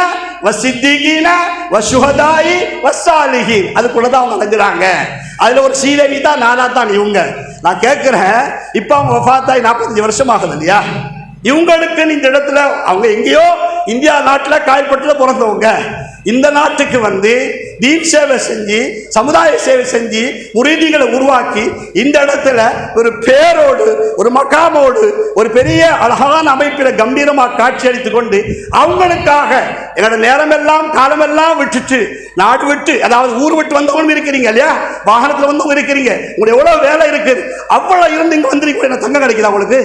வசித்திகீன வசுஹதாயி வஸ்ஸாலிஹீன் அதுக்குள்ளதான் அவங்க அடங்குறாங்க. அதுல ஒரு சீதேவி தான் நானா தான் இவங்க. நான் கேட்கிறேன், இப்ப அவங்க வஃபாத்தாயி 45 வருஷம் ஆகுது இல்லையா? இவங்களுக்கு இந்த இடத்துல அவங்க எங்கேயோ இந்தியா நாட்டில் காயல்பட்டில் பிறந்தவங்க. இந்த நாட்டுக்கு வந்து தீன் சேவை செஞ்சு சமுதாய சேவை செஞ்சு முரீதிகளை உருவாக்கி இந்த இடத்துல ஒரு பேரோடு ஒரு மக்காமோடு ஒரு பெரிய அழகான அமைப்பில் கம்பீரமாக காட்சி அளித்து கொண்டு அவங்களுக்காக என்னோட நேரமெல்லாம் காலமெல்லாம் விட்டுட்டு நாடு விட்டு அதாவது ஊர் விட்டு வந்தவங்களும் இருக்கிறீங்க இல்லையா? வாகனத்தில் வந்தவங்க இருக்கிறீங்க. உங்களுக்கு எவ்வளோ வேலை இருக்குது. அவ்வளோ இருந்து இங்கே வந்துருக்கீங்க. என்ன தங்கம் கிடைக்குதா உங்களுக்கு?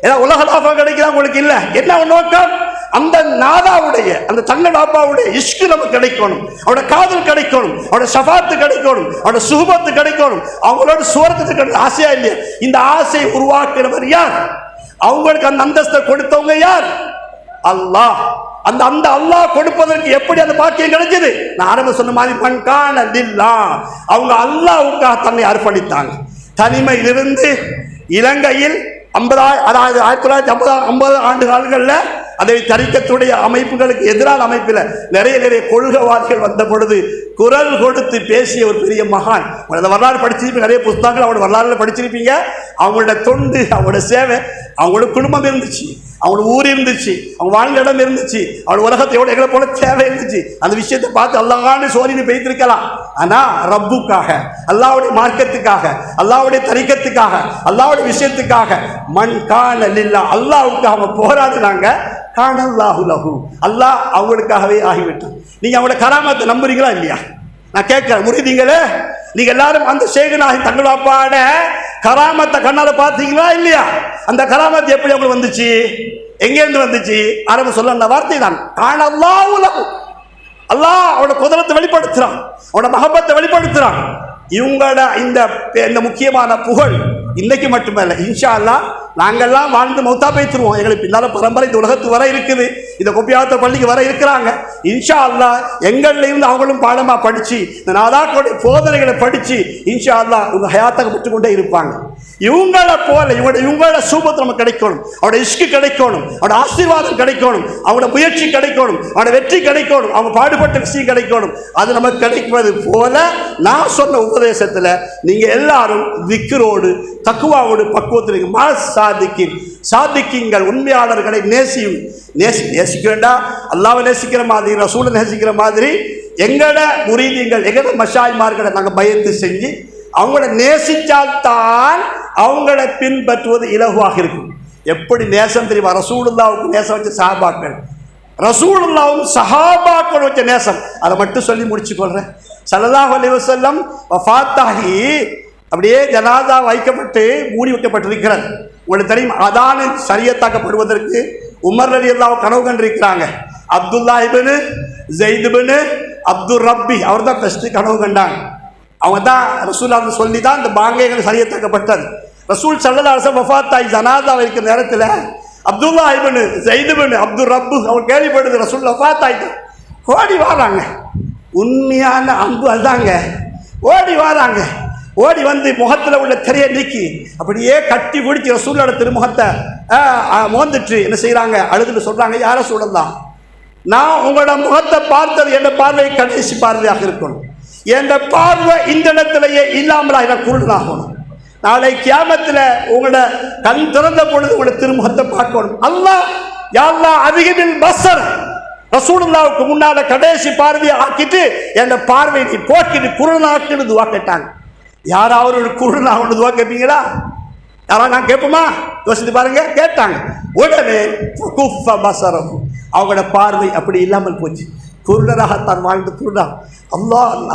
ஏதாவது உலக லாபம் கிடைக்குதா உங்களுக்கு? இல்லை. என்ன நோக்கம்? அந்த நாதாவுடைய அந்த தங்க பாப்பாவுடைய இஷ்கு நமக்கு கிடைக்கணும், அவரோட காதல் கிடைக்கணும், அவரோட ஷஃபாத்து கிடைக்கணும், அவரோட சுஹபத்து கிடைக்கணும், அவங்களோட சுவர்க்கத்துக்கு ஆசையா இல்லையா? இந்த ஆசையை உருவாக்குறவர் யார்? அவங்களுக்கு அந்த அந்தஸ்தை கொடுத்தவங்க யார்? அல்லாஹ். அந்த அந்த அல்லாஹ் கொடுப்பதற்கு எப்படி அந்த பாக்கியம் கிடைச்சது? நான் ஆரம்ப சொன்ன மாதிரி மன்கான லில்லாஹ் அவங்க அல்லாஹ்வுக்காக தன்னை அர்ப்பணித்தாங்க. தனிமையிலிருந்து இலங்கையில் 1950 ஆண்டு காலங்களில் அதை தரிக்கத்துடைய அமைப்புகளுக்கு எதிரான அமைப்பில் நிறைய கொள்கைவாதிகள் வந்த பொழுது குரல் கொடுத்து பேசிய ஒரு பெரிய மகான். அந்த வரலாறு படிச்சிருப்பீங்க, நிறைய புத்தகங்கள் அவங்களோட வரலாறுல படிச்சிருப்பீங்க. அவங்களோட தொண்டு, அவங்களோட சேவை, அவங்களோட குடும்பம் இருந்துச்சு, அவங்களோட ஊர் இருந்துச்சு, அவங்க வாழ்ந்த இடம் இருந்துச்சு, அவங்களோட உலகத்தை எவ்வளோ எங்களை போல தேவை இருந்துச்சு. அந்த விஷயத்தை பார்த்து அல்லாஹ்னு சோரின்னு பெய்திருக்கலாம். ஆனால் ரப்புக்காக, அல்லாஹ்வுடைய மார்க்கத்துக்காக, அல்லாஹ்வுடைய தரிக்கத்துக்காக, அல்லாஹ்வுடைய விஷயத்துக்காக மன்கான லில்லாஹ் அல்லாஹ்வுக்காக அவங்க போராடினாங்க. கானல்லாஹு லஹு அல்லாஹ் அவங்களுக்காகவே ஆகிவிட்டான். நீங்க அவங்களோட கராமத்தை நம்புறீங்களா இல்லையா? நான் கேட்கிறேன், முறிதீங்களே, நீங்க எல்லாரும் அந்த ஷேகுநாயகம் தங்களாப்பாட கராமத்தை கண்ணால பார்த்தீங்களா இல்லையா? அந்த கராமத்து எப்படி அவங்களுக்கு வந்துச்சு? எங்கேருந்து வந்துச்சு? அரபு சொல்ல அந்த வார்த்தை தான். காண அல்லாஹ் லஹு, அல்லாஹ் அவனோட குதிரத்தை வெளிப்படுத்துறான், அவனோட மஹப்பத்தை வெளிப்படுத்துறான். இவங்களோட இந்த முக்கியமான புகழ் இன்னைக்கு மட்டுமல்ல, இன்ஷா அல்லாஹ் நாங்கள்லாம் வாழ்ந்து மௌத்தா பேத்துருவோம். எங்களுக்கு பின்னால பரம்பரை இந்த உலகத்துக்கு வர இருக்குது, இந்த கொப்பியாத்த பள்ளிக்கு வர இருக்கிறாங்க. இன்ஷா அல்லாஹ் எங்கள்ல இருந்து அவங்களும் பாடமா படிச்சு இந்த நாதாக்களுடைய போதனைகளை படிச்சு இன்ஷா அல்லாஹ் உங்க ஹயாத்தாக பெற்றுக்கொண்டே இருப்பாங்க. இவங்கள போல இவங்களோட சூபத்து நமக்கு கிடைக்கணும், அவனோட இஷ்கு கிடைக்கணும், அவனோட ஆசீர்வாதம் கிடைக்கணும், அவனோட முயற்சி கிடைக்கணும், அவனோட வெற்றி கிடைக்கணும், அவங்க பாடுபட்ட விஷயம் கிடைக்கணும். அது நமக்கு கிடைப்பது போல நான் சொன்ன உபதேசத்தில் நீங்க எல்லாரும் திக்ரோடு தக்குவாவோடு பக்குவத்தில் சாதிக்கீங்கள் உண்மையாளர்களை நேசிக்கிறா. அல்லாஹ்வை நேசிக்கிற மாதிரி, ரசூலை நேசிக்கிற மாதிரி எங்கட முரீதீங்கள் எங்கட மஷாய்மார்களை நாங்கள் பயத்து செஞ்சு அவங்கள நேசிச்சால்தான் அவங்கள பின்பற்றுவது இலகுவாக இருக்கும். எப்படி நேசம் தெரியுமா? ரசூலுல்லாவுக்கு நேசம் வச்ச சஹாபாக்கள், ரசூலுல்லாவும் சஹாபாக்கள் வச்ச நேசம். அதை மட்டும் சொல்லி முடிச்சுக்கொள்றேன். ஸல்லல்லாஹு அலைஹி வஸல்லம் வஃபாத்தாகி அப்படியே ஜனாதா வைக்கப்பட்டு மூடி வைக்கப்பட்டிருக்கிறது. உங்களுக்கு தெரியும், அதான சரியத்தாக்கப்படுவதற்கு உமர் ரலியல்லாஹு கனவு கண்டிருக்கிறாங்க. அப்துல்லா இப்னு ஸைத் இப்னு அப்துர் ரப்பி அவர் தான் ஃபர்ஸ்ட் கனவு கண்டாங்க. அவங்க தான் ரசூலுல்லாஹ் சொல்லி தான் இந்த பாங்கைகள் சரியத்தாக்கப்பட்டது. ரசூல் ஸல்லல்லாஹு அலைஹி வஸல்லம் வஃபாத்தாகி ஜனாதா வைக்கிற நேரத்தில் அப்துல்லா இப்னு ஸைத் இப்னு அப்துர் ரப்பு அவங்க கேள்விப்படுது ரசூல் வஃபாத்தாயிட்டு ஓடி வராங்க. உண்மையான அன்பு அதுதாங்க. ஓடி வராங்க, ஓடி வந்து முகத்தில் உள்ள திரையை நீக்கி அப்படியே கட்டி பிடிச்சி ரசூலோட திருமுகத்தை மோந்துட்டு என்ன செய்கிறாங்க, அழுதுட்டு சொல்கிறாங்க, யார சூழல்லாம் நான் உங்களோட முகத்தை பார்த்தது என் பார்வை கடைசி பார்வையாக இருக்கணும், என் பார்வை இந்த இடத்திலேயே இல்லாமலா எனக்கு குருடனாகணும், நாளை கியாமத்தில் உங்களோட கண் திறந்த பொழுது உங்களோட திருமுகத்தை பார்க்கணும். அல்லாஹ் யா அல்லாஹ் அதிகமில் பஸர் ரசூலுல்லாவுக்கு முன்னால கடைசி பார்வையை ஆக்கிட்டு என் பார்வை நீ போக்கிட்டு குருடனாக்கிட்டு துவா கேட்டாங்க. யாராவது ஒரு குருடனாக துவா கேட்பீங்களா? யாராவது நான் கேட்போமா? யோசித்து பாருங்க. கேட்டாங்க. உடனே அவங்களோட பார்வை அப்படி இல்லாமல் போச்சு. குருடராகத்தான் வாழ்ந்து குருடா.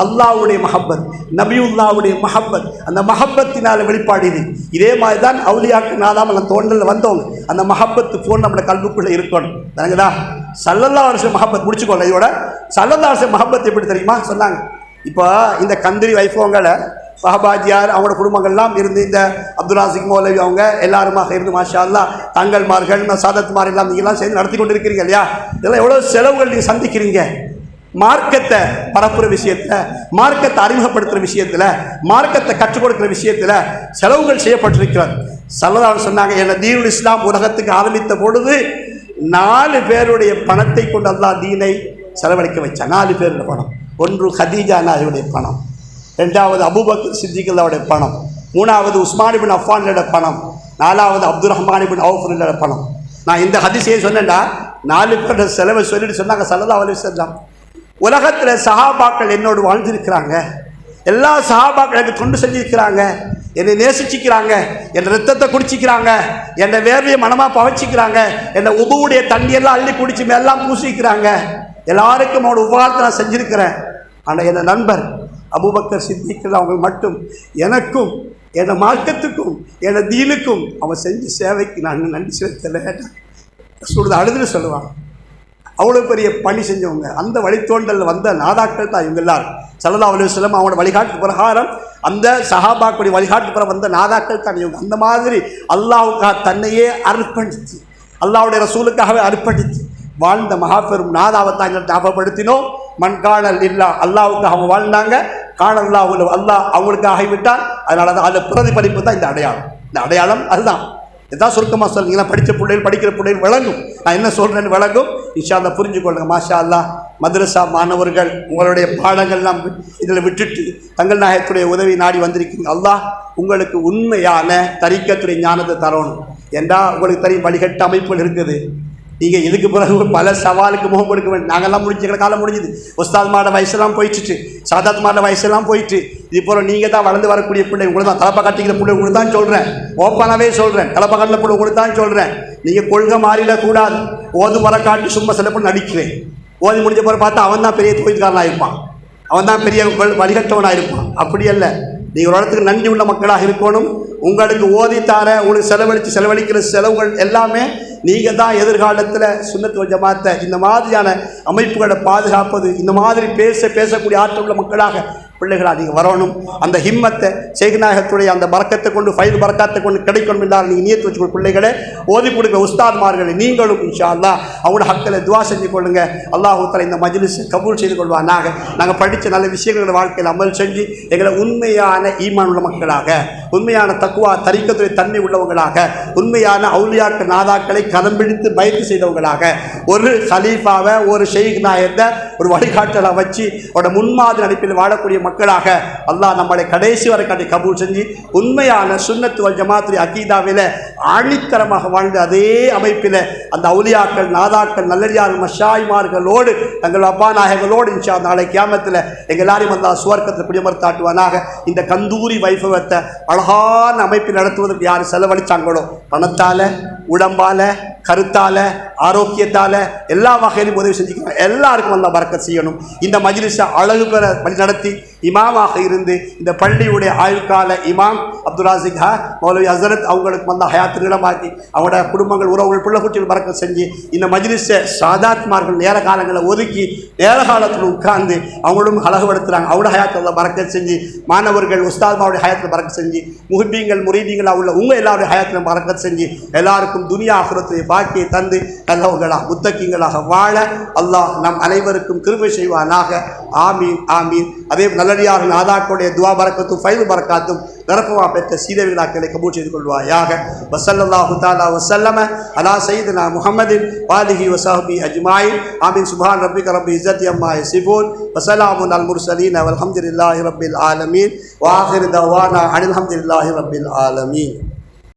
அல்லாஹ்வுடைய மஹப்பத், நபியுல்லாவுடைய மஹப்பத், அந்த மஹப்பத்தினால வெளிப்பாடு இது. இதே மாதிரி தான் அவுலியாக்கு நாதாமல் அந்த தோன்றலில் வந்தவங்க அந்த மஹப்பத்து போல் நம்மளோட கல்விக்குள்ளே இருக்கணும். தானங்கதா ஸல்லல்லாஹு அலைஹி வஸல்லம் மஹப்பத் முடிச்சுக்கோங்க. இதோட ஸல்லல்லாஹு அலைஹி வஸல்லம் மஹப்பத் எப்படி தெரியுமா சொன்னாங்க? இப்போ இந்த கந்திரி வைஃபவங்களை சஹபாஜியார் அவங்களோட குடும்பங்கள்லாம் இருந்து இந்த அப்துல் ராசிக் மௌலவி அவங்க எல்லாருமாக இருந்து மாஷா அல்லாஹ் தங்கள்மார்கள் சாதத்மார் எல்லாம் நீங்கள்லாம் சேர்ந்து நடத்தி கொண்டு இருக்கிறீங்க இல்லையா? இதெல்லாம் எவ்வளோ செலவுகள் நீங்கள் சந்திக்கிறீங்க. மார்க்கத்தை பரப்புகிற விஷயத்தில், மார்க்கத்தை அறிமுகப்படுத்துகிற விஷயத்தில், மார்க்கத்தை கற்றுக் கொடுக்குற விஷயத்தில் செலவுகள் செய்யப்பட்டிருக்கிறது. ஸல்லல்லாஹு அலைஹி சொன்னாங்க, என்ன தீனுல் இஸ்லாம் உலகத்துக்கு ஆரம்பித்த பொழுது 4 பேருடைய பணத்தை கொண்டு அல்லாஹ் தீனை செலவழிக்க வச்சான். 4 பேருடைய பணம். ஒன்று ஹதீஜா நாயுடைய பணம், 2வது அபூபக்கர் சித்திகுல்லாவுடைய பணம், 3வது உஸ்மான் இப்னு அஃபானோட பணம், 4வது அப்துல் ரஹ்மான் இப்னு அவுஃபோட பணம். நான் இந்த ஹதீஸையே சொன்னேன்டா 4 பேரோட செலவை சொல்லிட்டு சொன்னாங்க ஸல்லல்லாஹு அலைஹி வஸல்லம், உலகத்தில் சஹாபாக்கள் என்னோடு வாழ்ந்திருக்கிறாங்க, எல்லா சஹாபாக்கள் எனக்கு தொண்டு செஞ்சிருக்கிறாங்க, என்னை நேசிச்சுக்கிறாங்க, என் ரத்தத்தை குடிச்சிக்கிறாங்க, என்னை வேர்வையை மனமாக பவச்சிக்கிறாங்க, என்னை உபவுடைய தண்ணியெல்லாம் அள்ளி குடிச்சு மேலாம் பூசிக்கிறாங்க, எல்லாருக்கும் அவனோட உபகாரத்தை நான் செஞ்சுருக்கிறேன். ஆனால் என் நண்பர் அபூபக்கர் சித்திக் அவங்க மட்டும் எனக்கும் என் மார்க்கத்துக்கும் என் தீனுக்கும் அவன் செஞ்ச சேவைக்கு நான் நன்றி செலுத்தலை சொல்லுறது அழுதுன்னு சொல்லுவாங்க. அவ்வளோ பெரிய பணி செஞ்சவங்க. அந்த வழித்தோண்டல் வந்த நாதாக்கள் தான் இவங்க எல்லாரும். ஸல்லல்லாஹு அலைஹி வஸல்லம் அவங்களோட வழிகாட்டு பிரகாரம் அந்த சஹாபாக்களுடைய வழிகாட்டு பிற வந்த நாதாக்கள் தான் இவங்க. அந்த மாதிரி அல்லாஹ்வுக்காக தன்னையே அர்ப்பணித்து, அல்லாஹ்வுடைய ரசூலுக்காகவே அர்ப்பணித்து வாழ்ந்த மகாபெரும் நாதாவை தான் எங்களை ஞாபகப்படுத்தினோம். மண்காணல் இல்லா அல்லாஹ்வுக்காக அவங்க வாழ்ந்தாங்க. காணல்லாஹு அல்லாஹ் அவங்களுக்கு ஆகிவிட்டான். அதனால தான் அதில் பிரதிபலிப்பு தான் இந்த அடையாளம். இந்த அடையாளம் அதுதான். இதான் சுருக்கமாக சொல்லுங்கன்னா படித்த பிள்ளைகள் படிக்கிற பிள்ளைகள் விளங்கும். நான் என்ன சொல்கிறேன்னு விளங்கும். இன்ஷா அல்லாஹ் புரிஞ்சுக்கொள்ளுங்க. மாஷா அல்லாஹ் மதரசா மாணவர்கள் உங்களுடைய பாடங்கள்லாம் இதில் விட்டுட்டு தங்கள் நாயகத்துடைய உதவி நாடி வந்திருக்கீங்க. அல்லாஹ் உங்களுக்கு உண்மையான தரிக்கத்துடைய ஞானத்தை தரணும். ஏண்டா உங்களுக்கு தெரியும் வழிகட்ட அமைப்புகள் இருக்குது. நீங்கள் இதுக்கு பிறகு பல சவாலுக்கு முகம் கொடுக்க வேண்டும். நாங்கள்லாம் முடிஞ்சுக்கிற காலம் முடிஞ்சுது. உஸ்தாத் மாட வயசெல்லாம் போயிட்டு, சாதாத் மாட வயசெல்லாம் போயிட்டு, இது போகிற நீங்கள் தான் வளர்ந்து வரக்கூடிய பிள்ளை. உங்களுக்கு தான் தலைப்பா கட்டிக்கிற பிள்ளை உங்களுக்கு தான் சொல்கிறேன். ஓப்பனாகவே சொல்கிறேன். தலைப்பா கட்டின பிள்ளை உங்களுக்கு தான் சொல்கிறேன். நீங்கள் கொள்கை மாறிடக்கூடாது. ஓது வர காட்டி சும்மா சில பிள்ளை நடிக்கிறேன். ஓதி முடிஞ்ச பிறகு பார்த்தா அவன் தான் பெரிய தொழில்காரனாக இருப்பான், அவன் தான் பெரிய வழிகட்டவனாக இருப்பான். அப்படி அல்ல. நீங்கள் ஒரு இடத்துக்கு நன்றி உள்ள மக்களாக இருக்கணும். உங்களுக்கு ஓதித்தார உங்களுக்கு செலவழிக்கிற செலவுகள் எல்லாமே நீங்கள் தான் எதிர்காலத்தில் சுன்னத் வல் ஜமாத்தை இந்த மாதிரியான அமைப்புகளை பாதுகாப்பது, இந்த மாதிரி பேசக்கூடிய ஆற்றல் மக்களாக பிள்ளைகளாக நீங்கள் வரணும். அந்த ஹிம்மத்தை சேகநாயகத்துடைய அந்த பறக்கத்தை கொண்டு ஃபைல் பறக்கத்தை கொண்டு கிடைக்கணும் என்றால் நீங்கள் நியத்து வச்சுக்கொள்ள பிள்ளைகளை ஓதி கொடுக்க உஸ்தாத்மார்களை நீங்களும் இன்ஷா அல்லாஹ் அவங்களோட ஹக்கில் துவா செஞ்சு கொள்ளுங்க. அல்லாஹ் தஆலா இந்த மஜ்லிஸ் கபூல் செய்து கொள்வானாக. நாங்கள் படித்த நல்ல விஷயங்களை வாழ்க்கையில் அமல் செஞ்சு எங்களை உண்மையான ஈமான் உள்ள மக்களாக, உண்மையான தக்குவா தரிக்கத்துடைய தன்மை உள்ளவங்களாக, உண்மையான அவுலியாக்கள் நாதாக்களை கலம் பிடித்து பயத்து செய்தவங்களாக, ஒரு ஹலீஃபாவை ஒரு ஷெய்க் நாயத்தை ஒரு வழிகாட்டலை வச்சு அவரோட முன்மாதிரி அடிப்பில் வாழக்கூடிய மக்களாக அல்லாஹ் நம்மளை கடைசி வரை காட்டி கபூல் செஞ்சு உண்மையான சுன்னத் வல் ஜமாத்துடைய அகீதாவில் ஆணித்தரமாக வாழ்ந்த அதே அமைப்பில் அந்த அவுலியாக்கள் நாதாக்கள் நல்லடியார் மஷாய்மார்களோடு தங்கள் அப்பா நாயகங்களோடு இன்ஷா நாளை கியாமத்தில் எங்கள் எல்லாரையும் அல்லாஹ் சுவர்க்கத்தில் குடியமர்த்தாட்டுவானாக. இந்த கந்தூரி வைபவத்தை அழகான அமைப்பில் நடத்துவதற்கு யார் செலவழித்தாங்களோ பணத்தால், உடம்பால், கருத்தால், ஆரோக்கியத்தால் எல்லா வகையிலும் உதவி செஞ்சுக்கணும். எல்லாருக்கும் அல்லாஹ் பரக்கத் செய்யணும். இந்த மஜ்லிஸை அழகு பெற வழி நடத்தி இமாமாக இருந்து இந்த பள்ளியுடைய ஆயுள்கால இமாம் அப்துல் ராசிக் மௌலவி ஹசரத் அவங்களுக்கு வந்த ஹயாத்து நிலமாக்கி அவங்களோட குடும்பங்கள் உறவுகள் பிள்ளை குட்டிகள் பறக்க செஞ்சு இந்த மஜ்லிஸை சாதாத்மார்கள் நேர காலங்களை ஒதுக்கி நேர காலத்தில் உட்கார்ந்து அவங்களும் அழகுபடுத்துகிறாங்க. அவங்களோட ஹயாத்தில் பறக்க செஞ்சு மாணவர்கள் உஸ்தாத்மாவுடைய ஹயாத்தில் பறக்க செஞ்சு முஹிப்பீங்கள் முரீதீங்களாக உள்ள உங்கள் எல்லாருடைய ஹயாத்திலும் பறக்க செஞ்சு எல்லாருக்கும் துனியா ஆகிரத்துடைய பாக்கியை தந்து நல்லவர்களாக முத்தக்கிங்களாக வாழ அல்லாஹ் நம் அனைவருக்கும் கிருபை செய்வானாக. ஆமீன் ஆமீன். அதே நல்லடியார்கள் நாதாக்களுடைய துவா பரக்கத்தும் ஃபைல் பரக்காத்தும் நிரப்பமா பெற்ற சீதவிழாக்களை கபூல் செய்து கொள்வாயாக. வஸல்லல்லாஹு தஆலா வஸல்லம அலா சய்யிதினா முஹம்மதின் வாலிஹி வஸஹ்பி அஜ்மாயின். ஆமீன். சுப்ஹான் ரப்பிக ரப்பில் இஸ்ஸத்தி அம்மா யசிஃபூன் வஸலாமுன் அலல் முர்ஸலீன் வல்ஹம்துலில்லாஹி ரப்பில் ஆலமீன். வ ஆகிரு தஅவானா அனில் ஹம்துலில்லாஹி ரப்பில் ஆலமீன்.